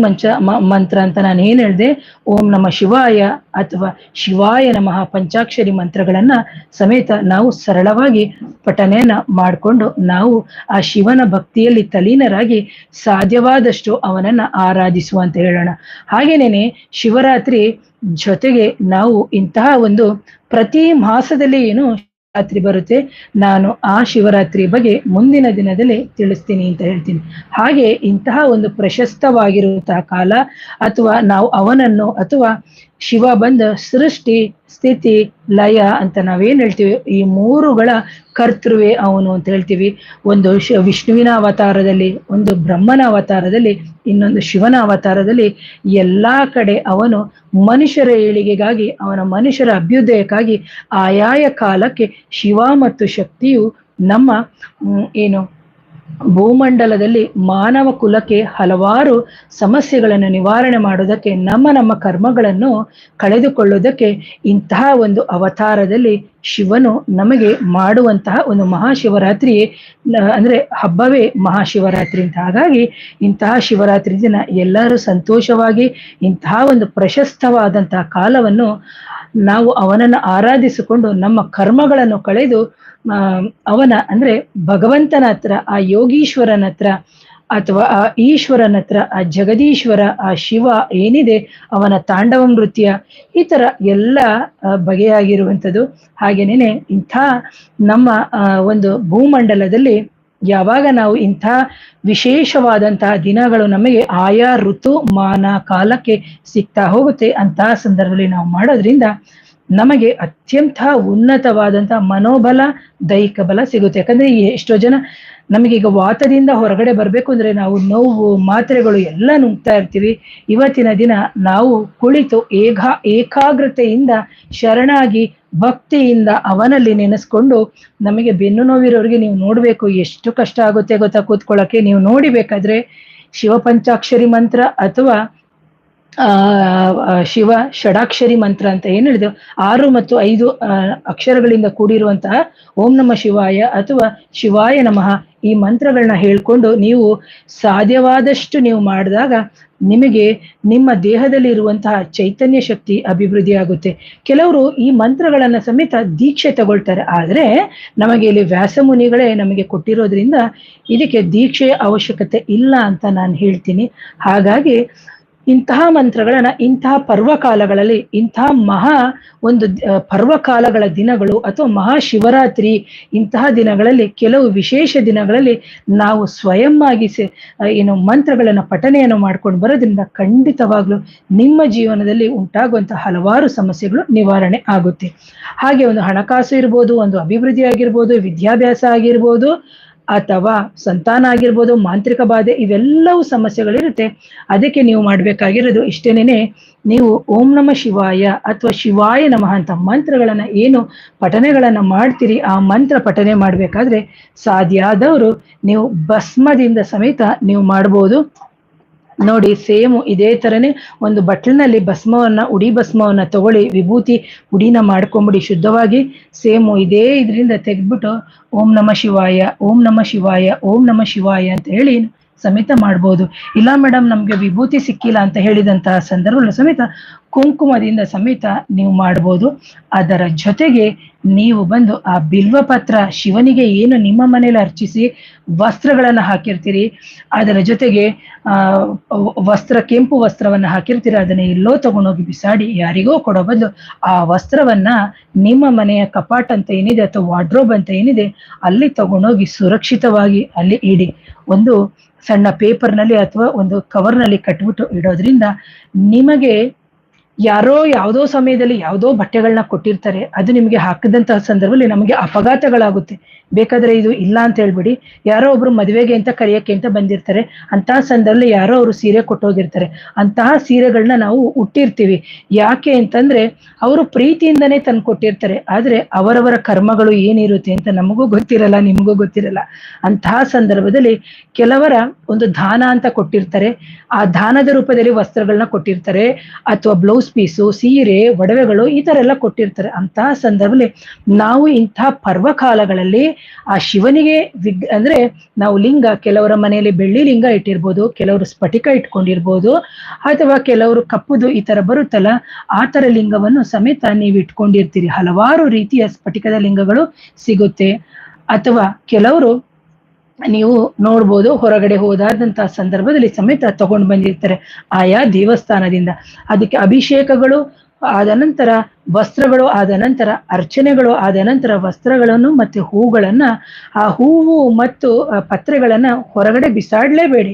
ಮಂತ್ರ ಅಂತ ನಾನು ಏನ್ ಹೇಳಿದೆ, ಓಂ ನಮ ಶಿವಾಯ ಅಥವಾ ಶಿವಾಯ ನಮಃ ಪಂಚಾಕ್ಷರಿ ಮಂತ್ರಗಳನ್ನ ಸಮೇತ ನಾವು ಸರಳವಾಗಿ ಪಠನೆಯನ್ನ ಮಾಡಿಕೊಂಡು ನಾವು ಆ ಶಿವನ ಭಕ್ತಿಯಲ್ಲಿ ತಲೀನರಾಗಿ ಸಾಧ್ಯವಾದಷ್ಟು ಅವನನ್ನ ಆರಾಧಿಸುವಂತ ಹೇಳೋಣ. ಹಾಗೇನೇನೆ ಶಿವರಾತ್ರಿ ಜೊತೆಗೆ ನಾವು ಇಂತಹ ಒಂದು ಪ್ರತಿ ಮಾಸದಲ್ಲಿ ಏನು ಶಿವರಾತ್ರಿ ಬರುತ್ತೆ, ನಾನು ಆ ಶಿವರಾತ್ರಿ ಬಗ್ಗೆ ಮುಂದಿನ ದಿನದಲ್ಲಿ ತಿಳಿಸ್ತೀನಿ ಅಂತ ಹೇಳ್ತೀನಿ. ಹಾಗೆ ಇಂತಹ ಒಂದು ಪ್ರಶಸ್ತವಾಗಿರುವಂತಹ ಕಾಲ, ಅಥವಾ ನಾವು ಅವನನ್ನು ಅಥವಾ ಶಿವ ಬಂದ ಸೃಷ್ಟಿ, ಸ್ಥಿತಿ, ಲಯ ಅಂತ ನಾವೇನ್ ಹೇಳ್ತೀವಿ, ಈ 3ಗಳ ಕರ್ತೃವೇ ಅವನು ಅಂತ ಹೇಳ್ತೀವಿ. ಒಂದು ವಿಷ್ಣುವಿನ ಅವತಾರದಲ್ಲಿ, ಒಂದು ಬ್ರಹ್ಮನ ಅವತಾರದಲ್ಲಿ, ಇನ್ನೊಂದು ಶಿವನ ಅವತಾರದಲ್ಲಿ ಎಲ್ಲಾ ಕಡೆ ಅವನು ಮನುಷ್ಯರ ಏಳಿಗೆಗಾಗಿ, ಅವನ ಮನುಷ್ಯರ ಅಭ್ಯುದಯಕ್ಕಾಗಿ ಆಯಾಯ ಕಾಲಕ್ಕೆ ಶಿವ ಮತ್ತು ಶಕ್ತಿಯು ನಮ್ಮ ಭೂಮಂಡಲದಲ್ಲಿ ಮಾನವ ಕುಲಕ್ಕೆ ಹಲವಾರು ಸಮಸ್ಯೆಗಳನ್ನು ನಿವಾರಣೆ ಮಾಡೋದಕ್ಕೆ, ನಮ್ಮ ಕರ್ಮಗಳನ್ನು ಕಳೆದುಕೊಳ್ಳುವುದಕ್ಕೆ ಇಂತಹ ಒಂದು ಅವತಾರದಲ್ಲಿ ಶಿವನು ನಮಗೆ ಮಾಡುವಂತಹ ಒಂದು ಮಹಾಶಿವರಾತ್ರಿ ಅಂದ್ರೆ ಹಬ್ಬವೇ ಮಹಾಶಿವರಾತ್ರಿ ಅಂತ. ಹಾಗಾಗಿ ಇಂತಹ ಶಿವರಾತ್ರಿ ದಿನ ಎಲ್ಲರೂ ಸಂತೋಷವಾಗಿ ಇಂತಹ ಒಂದು ಪ್ರಶಸ್ತವಾದಂತಹ ಕಾಲವನ್ನು ನಾವು ಅವನನ್ನು ಆರಾಧಿಸಿಕೊಂಡು ನಮ್ಮ ಕರ್ಮಗಳನ್ನು ಕಳೆದು ಅವನ ಅಂದ್ರೆ ಭಗವಂತನ ಹತ್ರ, ಆ ಯೋಗೀಶ್ವರನ ಹತ್ರ ಅಥವಾ ಆ ಈಶ್ವರನ ಹತ್ರ, ಆ ಜಗದೀಶ್ವರ, ಆ ಶಿವ ಏನಿದೆ ಅವನ ತಾಂಡವ ನೃತ್ಯ, ಈ ತರ ಎಲ್ಲ ಬಗೆಯಾಗಿರುವಂಥದ್ದು. ಹಾಗೇನೇನೆ ಇಂಥ ನಮ್ಮ ಒಂದು ಭೂಮಂಡಲದಲ್ಲಿ ಯಾವಾಗ ನಾವು ಇಂಥ ವಿಶೇಷವಾದಂತಹ ದಿನಗಳು ನಮಗೆ ಆಯಾ ಋತುಮಾನ ಕಾಲಕ್ಕೆ ಸಿಗ್ತಾ ಹೋಗುತ್ತೆ, ಅಂತಹ ಸಂದರ್ಭದಲ್ಲಿ ನಾವು ಮಾಡೋದ್ರಿಂದ ನಮಗೆ ಅತ್ಯಂತ ಉನ್ನತವಾದಂತಹ ಮನೋಬಲ, ದೈಹಿಕ ಬಲ ಸಿಗುತ್ತೆ. ಯಾಕಂದ್ರೆ ಎಷ್ಟೋ ಜನ ನಮಗೀಗ ವಾತದಿಂದ ಹೊರಗಡೆ ಬರ್ಬೇಕು ಅಂದ್ರೆ ನಾವು ನೋವು, ಮಾತ್ರೆಗಳು ಎಲ್ಲ ನುಂಗ್ತಾ ಇರ್ತೀವಿ. ಇವತ್ತಿನ ದಿನ ನಾವು ಕುಳಿತು ಏಕಾಗ್ರತೆಯಿಂದ ಶರಣಾಗಿ ಭಕ್ತಿಯಿಂದ ಅವನಲ್ಲಿ ನೆನೆಸ್ಕೊಂಡು, ನಮಗೆ ಬೆನ್ನು ನೋವಿರೋರಿಗೆ ನೀವು ನೋಡ್ಬೇಕು ಎಷ್ಟು ಕಷ್ಟ ಆಗುತ್ತೆ ಗೊತ್ತಾ ಕೂತ್ಕೊಳ್ಳಕ್ಕೆ. ನೀವು ನೋಡಿಬೇಕಾದ್ರೆ ಶಿವ ಪಂಚಾಕ್ಷರಿ ಮಂತ್ರ ಅಥವಾ ಶಿವ ಷಡಾಕ್ಷರಿ ಮಂತ್ರ ಅಂತ ಏನ್ ಹೇಳಿದ್ರು, 6 ಮತ್ತು 5 ಅಕ್ಷರಗಳಿಂದ ಕೂಡಿರುವಂತಹ ಓಂ ನಮ ಶಿವಾಯ ಅಥವಾ ಶಿವಾಯ ನಮಃ ಈ ಮಂತ್ರಗಳನ್ನ ಹೇಳ್ಕೊಂಡು ನೀವು ಸಾಧ್ಯವಾದಷ್ಟು ನೀವು ಮಾಡಿದಾಗ ನಿಮಗೆ ನಿಮ್ಮ ದೇಹದಲ್ಲಿ ಇರುವಂತಹ ಚೈತನ್ಯ ಶಕ್ತಿ ಅಭಿವೃದ್ಧಿ ಆಗುತ್ತೆ. ಕೆಲವರು ಈ ಮಂತ್ರಗಳನ್ನ ಸಮೇತ ದೀಕ್ಷೆ ತಗೊಳ್ತಾರೆ, ಆದ್ರೆ ನಮಗೆ ಇಲ್ಲಿ ವ್ಯಾಸಮುನಿಗಳೇ ನಮಗೆ ಕೊಟ್ಟಿರೋದ್ರಿಂದ ಇದಕ್ಕೆ ದೀಕ್ಷೆಯ ಅವಶ್ಯಕತೆ ಇಲ್ಲ ಅಂತ ನಾನು ಹೇಳ್ತೀನಿ. ಹಾಗಾಗಿ ಇಂತಹ ಮಂತ್ರಗಳನ್ನ ಇಂತಹ ಪರ್ವಕಾಲಗಳಲ್ಲಿ, ಇಂತಹ ಒಂದು ಪರ್ವಕಾಲಗಳ ದಿನಗಳು ಅಥವಾ ಮಹಾಶಿವರಾತ್ರಿ ಇಂತಹ ದಿನಗಳಲ್ಲಿ, ಕೆಲವು ವಿಶೇಷ ದಿನಗಳಲ್ಲಿ ನಾವು ಸ್ವಯಂ ಆಗಿ ಏನು ಮಂತ್ರಗಳನ್ನ ಪಠನೆಯನ್ನು ಮಾಡ್ಕೊಂಡು ಬರೋದ್ರಿಂದ ಖಂಡಿತವಾಗ್ಲೂ ನಿಮ್ಮ ಜೀವನದಲ್ಲಿ ಉಂಟಾಗುವಂತಹ ಹಲವಾರು ಸಮಸ್ಯೆಗಳು ನಿವಾರಣೆ ಆಗುತ್ತೆ. ಹಾಗೆ ಒಂದು ಹಣಕಾಸು ಇರ್ಬೋದು, ಒಂದು ಅಭಿವೃದ್ಧಿ ಆಗಿರ್ಬೋದು, ವಿದ್ಯಾಭ್ಯಾಸ ಆಗಿರ್ಬೋದು, ಅಥವಾ ಸಂತಾನ ಆಗಿರ್ಬೋದು, ಮಾಂತ್ರಿಕ ಬಾಧೆ, ಇವೆಲ್ಲವೂ ಸಮಸ್ಯೆಗಳಿರುತ್ತೆ. ಅದಕ್ಕೆ ನೀವು ಮಾಡ್ಬೇಕಾಗಿರೋದು ಇಷ್ಟೇನೆ, ನೀವು ಓಂ ನಮ ಶಿವಾಯ ಅಥವಾ ಶಿವಾಯ ನಮಃ ಅಂತ ಮಂತ್ರಗಳನ್ನ ಏನು ಪಠನೆಗಳನ್ನ ಮಾಡ್ತೀರಿ, ಆ ಮಂತ್ರ ಪಠನೆ ಮಾಡ್ಬೇಕಾದ್ರೆ ಸಾಧ್ಯ ಆದವರು ನೀವು ಭಸ್ಮದಿಂದ ಸಮೇತ ನೀವು ಮಾಡ್ಬೋದು. ನೋಡಿ, ಸೇಮ್ ಇದೇ ತರನೇ ಒಂದು ಬಟ್ಲಿನಲ್ಲಿ ಉಡಿ ಭಸ್ಮವನ್ನ ತಗೊಳ್ಳಿ, ವಿಭೂತಿ ಉಡಿನ ಮಾಡ್ಕೊಂಬಿಡಿ ಶುದ್ಧವಾಗಿ. ಸೇಮು ಇದೇ ಇದರಿಂದ ತೆಗೆದ್ಬಿಟ್ಟು ಓಂ ನಮ ಶಿವಾಯ, ಓಂ ನಮ ಶಿವಾಯ, ಓಂ ನಮ ಶಿವಾಯ ಅಂತ ಹೇಳಿ ಸಮೇತ ಮಾಡ್ಬೋದು. ಇಲ್ಲ ಮೇಡಮ್ ನಮ್ಗೆ ವಿಭೂತಿ ಸಿಕ್ಕಿಲ್ಲ ಅಂತ ಹೇಳಿದಂತಹ ಸಂದರ್ಭದಲ್ಲಿ ಸಮೇತ ಕುಂಕುಮದಿಂದ ಸಮೇತ ನೀವು ಮಾಡ್ಬೋದು. ಅದರ ಜೊತೆಗೆ ನೀವು ಬಂದು ಆ ಬಿಲ್ವ ಪತ್ರ ಶಿವನಿಗೆ ಏನು ನಿಮ್ಮ ಮನೇಲಿ ಅರ್ಚಿಸಿ ವಸ್ತ್ರಗಳನ್ನ ಹಾಕಿರ್ತೀರಿ, ಅದರ ಜೊತೆಗೆ ಕೆಂಪು ವಸ್ತ್ರವನ್ನ ಹಾಕಿರ್ತೀರಿ, ಅದನ್ನ ಎಲ್ಲೋ ತಗೊಂಡೋಗಿ ಬಿಸಾಡಿ ಯಾರಿಗೋ ಕೊಡೋ ಬದಲು ಆ ವಸ್ತ್ರವನ್ನ ನಿಮ್ಮ ಮನೆಯ ಕಪಾಟ್ ಅಂತ ಏನಿದೆ ಅಥವಾ ವಾರ್ಡ್ರೋಬ್ ಅಂತ ಏನಿದೆ ಅಲ್ಲಿ ತಗೊಂಡೋಗಿ ಸುರಕ್ಷಿತವಾಗಿ ಅಲ್ಲಿ ಇಡಿ. ಒಂದು ಸಣ್ಣ ಪೇಪರ್ನಲ್ಲಿ ಅಥವಾ ಒಂದು ಕವರ್ನಲ್ಲಿ ಕಟ್ಬಿಟ್ಟು ಇಡೋದ್ರಿಂದ ನಿಮಗೆ ಯಾರೋ ಯಾವುದೋ ಸಮಯದಲ್ಲಿ ಯಾವುದೋ ಬಟ್ಟೆಗಳನ್ನ ಕೊಟ್ಟಿರ್ತಾರೆ, ಅದು ನಿಮಗೆ ಹಾಕಿದಂತಹ ಸಂದರ್ಭದಲ್ಲಿ ನಮಗೆ ಅಪಘಾತಗಳಾಗುತ್ತೆ. ಬೇಕಾದ್ರೆ ಇದು ಇಲ್ಲ ಅಂತ ಹೇಳ್ಬಿಡಿ, ಯಾರೋ ಒಬ್ರು ಮದುವೆಗೆ ಅಂತ ಕರೆಯಕ್ಕೆ ಅಂತ ಬಂದಿರ್ತಾರೆ, ಅಂತಹ ಸಂದರ್ಭದಲ್ಲಿ ಯಾರೋ ಅವರು ಸೀರೆ ಕೊಟ್ಟೋಗಿರ್ತಾರೆ, ಅಂತಹ ಸೀರೆಗಳನ್ನ ನಾವು ಉಟ್ಟಿರ್ತೀವಿ. ಯಾಕೆ ಅಂತಂದ್ರೆ ಅವರು ಪ್ರೀತಿಯಿಂದನೇ ತಂದು ಕೊಟ್ಟಿರ್ತಾರೆ, ಆದ್ರೆ ಅವರವರ ಕರ್ಮಗಳು ಏನಿರುತ್ತೆ ಅಂತ ನಮಗೂ ಗೊತ್ತಿರಲ್ಲ, ನಿಮಗೂ ಗೊತ್ತಿರಲ್ಲ. ಅಂತಹ ಸಂದರ್ಭದಲ್ಲಿ ಕೆಲವರ ಒಂದು ದಾನ ಅಂತ ಕೊಟ್ಟಿರ್ತಾರೆ, ಆ ದಾನದ ರೂಪದಲ್ಲಿ ವಸ್ತ್ರಗಳನ್ನ ಕೊಟ್ಟಿರ್ತಾರೆ, ಅಥವಾ ಬ್ಲೌಸ್ ಪೀಸು, ಸೀರೆ, ಒಡವೆಗಳು ಈ ತರ ಎಲ್ಲ ಕೊಟ್ಟಿರ್ತಾರೆ. ಅಂತಹ ಸಂದರ್ಭದಲ್ಲಿ ನಾವು ಇಂತಹ ಪರ್ವಕಾಲಗಳಲ್ಲಿ ಆ ಶಿವನಿಗೆ ಅಂದ್ರೆ ನಾವು ಲಿಂಗ, ಕೆಲವರ ಮನೆಯಲ್ಲಿ ಬೆಳ್ಳಿ ಲಿಂಗ ಇಟ್ಟಿರ್ಬೋದು, ಕೆಲವರು ಸ್ಫಟಿಕ ಇಟ್ಕೊಂಡಿರ್ಬೋದು, ಅಥವಾ ಕೆಲವರು ಕಪ್ಪುದು ಈ ತರ ಬರುತ್ತಲ್ಲ ಆ ತರ ಲಿಂಗವನ್ನು ಸಮೇತ ನೀವು ಇಟ್ಕೊಂಡಿರ್ತೀರಿ. ಹಲವಾರು ರೀತಿಯ ಸ್ಫಟಿಕದ ಲಿಂಗಗಳು ಸಿಗುತ್ತೆ. ಅಥವಾ ಕೆಲವರು ನೀವು ನೋಡ್ಬೋದು, ಹೊರಗಡೆ ಹೋದಾದಂತಹ ಸಂದರ್ಭದಲ್ಲಿ ಸಮೇತ ತಗೊಂಡು ಬಂದಿರ್ತಾರೆ ಆಯಾ ದೇವಸ್ಥಾನದಿಂದ. ಅದಕ್ಕೆ ಅಭಿಷೇಕಗಳು ಆದ ನಂತರ, ವಸ್ತ್ರಗಳು ಆದ ನಂತರ, ಅರ್ಚನೆಗಳು ಆದ ನಂತರ ವಸ್ತ್ರಗಳನ್ನು ಮತ್ತೆ ಹೂಗಳನ್ನ, ಆ ಹೂವು ಮತ್ತು ಪತ್ರೆಗಳನ್ನ ಹೊರಗಡೆ ಬಿಸಾಡ್ಲೇಬೇಡಿ.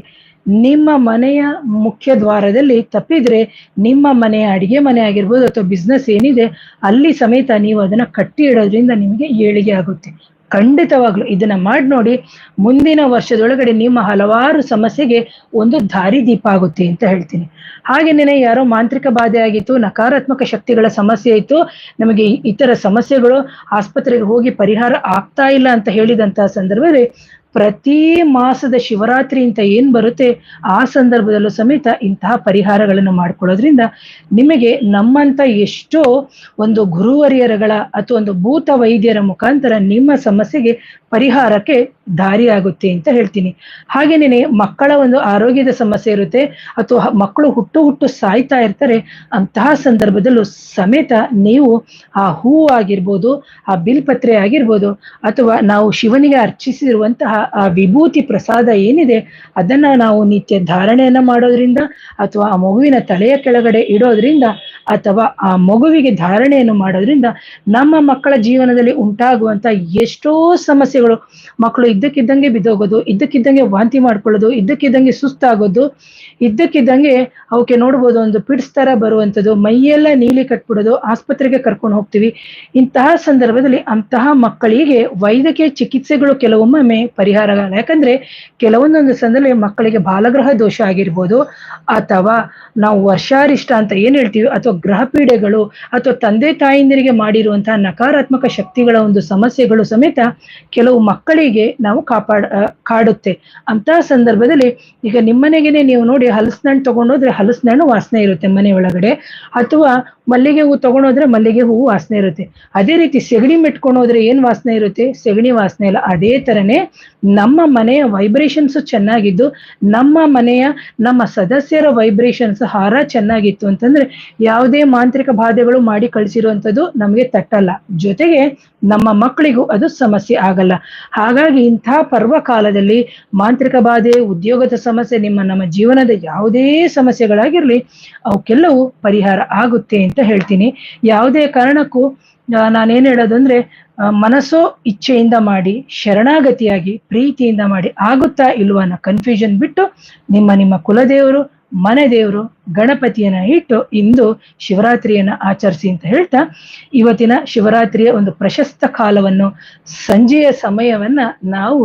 ನಿಮ್ಮ ಮನೆಯ ಮುಖ್ಯ ದ್ವಾರದಲ್ಲಿ, ತಪ್ಪಿದ್ರೆ ನಿಮ್ಮ ಮನೆಯ ಅಡಿಗೆ ಮನೆ ಆಗಿರ್ಬೋದು ಅಥವಾ ಬಿಸ್ನೆಸ್ ಏನಿದೆ ಅಲ್ಲಿ ಸಮೇತ ನೀವು ಅದನ್ನ ಕಟ್ಟಿ ಇಡೋದ್ರಿಂದ ನಿಮಗೆ ಏಳಿಗೆ ಆಗುತ್ತೆ. ಖಂಡಿತವಾಗ್ಲು ಇದನ್ನ ಮಾಡಿ ನೋಡಿ, ಮುಂದಿನ ವರ್ಷದೊಳಗಡೆ ನಿಮ್ಮ ಹಲವಾರು ಸಮಸ್ಯೆಗೆ ಒಂದು ದಾರಿ ದೀಪ ಆಗುತ್ತೆ ಅಂತ ಹೇಳ್ತೀನಿ. ಹಾಗೇನೆ ಯಾರೋ ಮಾಂತ್ರಿಕ ಬಾಧೆ ಆಗಿತ್ತು, ನಕಾರಾತ್ಮಕ ಶಕ್ತಿಗಳ ಸಮಸ್ಯೆ ಇತ್ತು, ನಮಗೆ ಇತರ ಸಮಸ್ಯೆಗಳು ಆಸ್ಪತ್ರೆಗೆ ಹೋಗಿ ಪರಿಹಾರ ಆಗ್ತಾ ಇಲ್ಲ ಅಂತ ಹೇಳಿದಂತಹ ಸಂದರ್ಭದಲ್ಲಿ ಪ್ರತಿ ಮಾಸದ ಶಿವರಾತ್ರಿ ಅಂತ ಏನ್ ಬರುತ್ತೆ ಆ ಸಂದರ್ಭದಲ್ಲೂ ಸಮೇತ ಇಂತಹ ಪರಿಹಾರಗಳನ್ನು ಮಾಡ್ಕೊಳ್ಳೋದ್ರಿಂದ ನಿಮಗೆ ನಮ್ಮಂತ ಎಷ್ಟೋ ಒಂದು ಗುರುವರಿಯರಗಳ ಅಥವಾ ಒಂದು ಭೂತ ವೈದ್ಯರ ಮುಖಾಂತರ ನಿಮ್ಮ ಸಮಸ್ಯೆಗೆ ಪರಿಹಾರಕ್ಕೆ ದಾರಿ ಆಗುತ್ತೆ ಅಂತ ಹೇಳ್ತೀನಿ. ಹಾಗೇನೆ ಮಕ್ಕಳ ಒಂದು ಆರೋಗ್ಯದ ಸಮಸ್ಯೆ ಇರುತ್ತೆ, ಅಥವಾ ಮಕ್ಕಳು ಹುಟ್ಟು ಸಾಯ್ತಾ ಇರ್ತಾರೆ, ಅಂತಹ ಸಂದರ್ಭದಲ್ಲೂ ಸಮೇತ ನೀವು ಆ ಹೂವು ಆಗಿರ್ಬೋದು, ಆ ಬಿಲ್ಪತ್ರೆ ಆಗಿರ್ಬೋದು, ಅಥವಾ ನಾವು ಶಿವನಿಗೆ ಅರ್ಚಿಸಿರುವಂತಹ ಆ ವಿಭೂತಿ ಪ್ರಸಾದ ಏನಿದೆ ಅದನ್ನ ನಾವು ನಿತ್ಯ ಧಾರಣೆಯನ್ನ ಮಾಡೋದ್ರಿಂದ, ಅಥವಾ ಆ ಮಗುವಿನ ತಲೆಯ ಕೆಳಗಡೆ ಇಡೋದ್ರಿಂದ, ಅಥವಾ ಆ ಮಗುವಿಗೆ ಧಾರಣೆಯನ್ನು ಮಾಡೋದ್ರಿಂದ ನಮ್ಮ ಮಕ್ಕಳ ಜೀವನದಲ್ಲಿ ಉಂಟಾಗುವಂತ ಎಷ್ಟೋ ಸಮಸ್ಯೆಗಳು, ಮಕ್ಕಳು ಇದ್ದಕ್ಕಿದ್ದಂಗೆ ಬಿದ್ದೋಗೋದು, ಇದ್ದಕ್ಕಿದ್ದಂಗೆ ವಾಂತಿ ಮಾಡ್ಕೊಳ್ಳೋದು, ಇದ್ದಕ್ಕಿದ್ದಂಗೆ ಸುಸ್ತಾಗೋದು, ಇದ್ದಕ್ಕಿದ್ದಂಗೆ ಅವಕ್ಕೆ ನೋಡ್ಬೋದು ಒಂದು ಪಿಡ್ಸ್ ತರ ಬರುವಂಥದ್ದು, ಮೈಯೆಲ್ಲ ನೀಲಿ ಕಟ್ಬಿಡೋದು, ಆಸ್ಪತ್ರೆಗೆ ಕರ್ಕೊಂಡು ಹೋಗ್ತೀವಿ. ಇಂತಹ ಸಂದರ್ಭದಲ್ಲಿ ಅಂತಹ ಮಕ್ಕಳಿಗೆ ವೈದ್ಯಕೀಯ ಚಿಕಿತ್ಸೆಗಳು ಕೆಲವೊಮ್ಮೆ ಪರಿಹಾರ ಆಗಲ್ಲ. ಯಾಕಂದ್ರೆ ಕೆಲವೊಂದೊಂದು ಸಂದರ್ಭದಲ್ಲಿ ಮಕ್ಕಳಿಗೆ ಬಾಲಗ್ರಹ ದೋಷ ಆಗಿರ್ಬೋದು, ಅಥವಾ ನಾವು ವರ್ಷಾರಿಷ್ಟ ಅಂತ ಏನ್ ಹೇಳ್ತೀವಿ, ಅಥವಾ ಗ್ರಹ ಪೀಡೆಗಳು, ಅಥವಾ ತಂದೆ ತಾಯಿಂದರಿಗೆ ಮಾಡಿರುವಂತಹ ನಕಾರಾತ್ಮಕ ಶಕ್ತಿಗಳ ಒಂದು ಸಮಸ್ಯೆಗಳು ಸಮೇತ ಕೆಲವು ಮಕ್ಕಳಿಗೆ ನಾವು ಕಾಡುತ್ತೆ. ಅಂತ ಸಂದರ್ಭದಲ್ಲಿ ಈಗ ನಿಮ್ಮನೆಗೆನೆ ನೀವು ನೋಡಿ ಹಲಸಿನಣ್ಣು ತಗೊಂಡೋದ್ರೆ ಹಲಸಿನಣ್ಣು ವಾಸನೆ ಇರುತ್ತೆ ಮನೆ ಒಳಗಡೆ, ಅಥವಾ ಮಲ್ಲಿಗೆ ಹೂ ತಗೊಂಡೋದ್ರೆ ಮಲ್ಲಿಗೆ ಹೂವು ವಾಸನೆ ಇರುತ್ತೆ. ಅದೇ ರೀತಿ ಸೆಗಣಿ ಮೆಟ್ಕೊಂಡು ಹೋದ್ರೆ ಏನ್ ವಾಸನೆ ಇರುತ್ತೆ? ಸೆಗಣಿ ವಾಸನೆ ಇಲ್ಲ. ಅದೇ ತರನೇ ನಮ್ಮ ಮನೆಯ ವೈಬ್ರೇಷನ್ಸ್ ಚೆನ್ನಾಗಿದ್ದು, ನಮ್ಮ ಸದಸ್ಯರ ವೈಬ್ರೇಷನ್ಸ್ ಹಾರ ಚೆನ್ನಾಗಿತ್ತು ಅಂತಂದ್ರೆ ಯಾವುದೇ ಮಾಂತ್ರಿಕ ಬಾಧೆಗಳು ಮಾಡಿ ಕಳಿಸಿರುವಂಥದ್ದು ನಮಗೆ ತಟ್ಟಲ್ಲ, ಜೊತೆಗೆ ನಮ್ಮ ಮಕ್ಕಳಿಗೂ ಅದು ಸಮಸ್ಯೆ ಆಗಲ್ಲ. ಹಾಗಾಗಿ ಇಂಥ ಪರ್ವಕಾಲದಲ್ಲಿ ಮಾಂತ್ರಿಕ ಬಾಧೆ, ಉದ್ಯೋಗದ ಸಮಸ್ಯೆ, ನಮ್ಮ ಜೀವನದ ಯಾವುದೇ ಸಮಸ್ಯೆಗಳಾಗಿರ್ಲಿ ಅವಕ್ಕೆಲ್ಲವೂ ಪರಿಹಾರ ಆಗುತ್ತೆ ಅಂತ ಹೇಳ್ತೀನಿ. ಯಾವುದೇ ಕಾರಣಕ್ಕೂ ನಾನೇನ್ ಹೇಳೋದಂದ್ರೆ, ಮನಸ್ಸೋ ಇಚ್ಛೆಯಿಂದ ಮಾಡಿ, ಶರಣಾಗತಿಯಾಗಿ ಪ್ರೀತಿಯಿಂದ ಮಾಡಿ. ಆಗುತ್ತಾ ಇಲ್ವಾ ಅನ್ನೋ ಕನ್ಫ್ಯೂಷನ್ ಬಿಟ್ಟು ನಿಮ್ಮ ಕುಲದೇವರು, ಮನೆ ದೇವರು ಗಣಪತಿಯನ್ನ ಇಟ್ಟು ಇಂದು ಶಿವರಾತ್ರಿಯನ್ನ ಆಚರಿಸಿ ಅಂತ ಹೇಳ್ತಾ, ಇವತ್ತಿನ ಶಿವರಾತ್ರಿಯ ಒಂದು ಪ್ರಶಸ್ತ ಕಾಲವನ್ನು, ಸಂಜೆಯ ಸಮಯವನ್ನ ನಾವು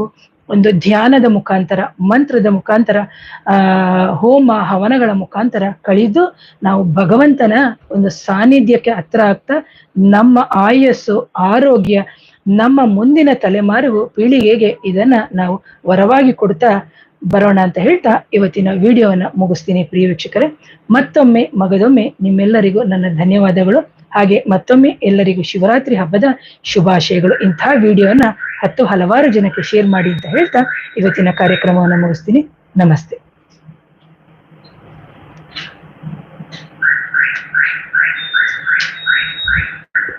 ಒಂದು ಧ್ಯಾನದ ಮುಖಾಂತರ, ಮಂತ್ರದ ಮುಖಾಂತರ, ಹೋಮ ಹವನಗಳ ಮುಖಾಂತರ ಕಳೆದು ನಾವು ಭಗವಂತನ ಒಂದು ಸಾನ್ನಿಧ್ಯಕ್ಕೆ ಹತ್ರ ಆಗ್ತಾ ನಮ್ಮ ಆಯಸ್ಸು, ಆರೋಗ್ಯ, ನಮ್ಮ ಮುಂದಿನ ತಲೆಮಾರಿಗೂ ಪೀಳಿಗೆಗೆ ಇದನ್ನ ನಾವು ವರವಾಗಿ ಕೊಡ್ತಾ ಬರೋಣ ಅಂತ ಹೇಳ್ತಾ ಇವತ್ತಿನ ವಿಡಿಯೋವನ್ನ ಮುಗಿಸ್ತೀನಿ. ಪ್ರಿಯ ವೀಕ್ಷಕರೇ, ಮತ್ತೊಮ್ಮೆ ಮಗದೊಮ್ಮೆ ನಿಮ್ಮೆಲ್ಲರಿಗೂ ನನ್ನ ಧನ್ಯವಾದಗಳು. ಹಾಗೆ ಮತ್ತೊಮ್ಮೆ ಎಲ್ಲರಿಗೂ ಶಿವರಾತ್ರಿ ಹಬ್ಬದ ಶುಭಾಶಯಗಳು. ಇಂಥ ವಿಡಿಯೋನ ಹಲವಾರು ಜನಕ್ಕೆ ಶೇರ್ ಮಾಡಿ ಅಂತ ಹೇಳ್ತಾ ಇವತ್ತಿನ ಕಾರ್ಯಕ್ರಮವನ್ನು ಮುಗಿಸ್ತೀನಿ. ನಮಸ್ತೆ.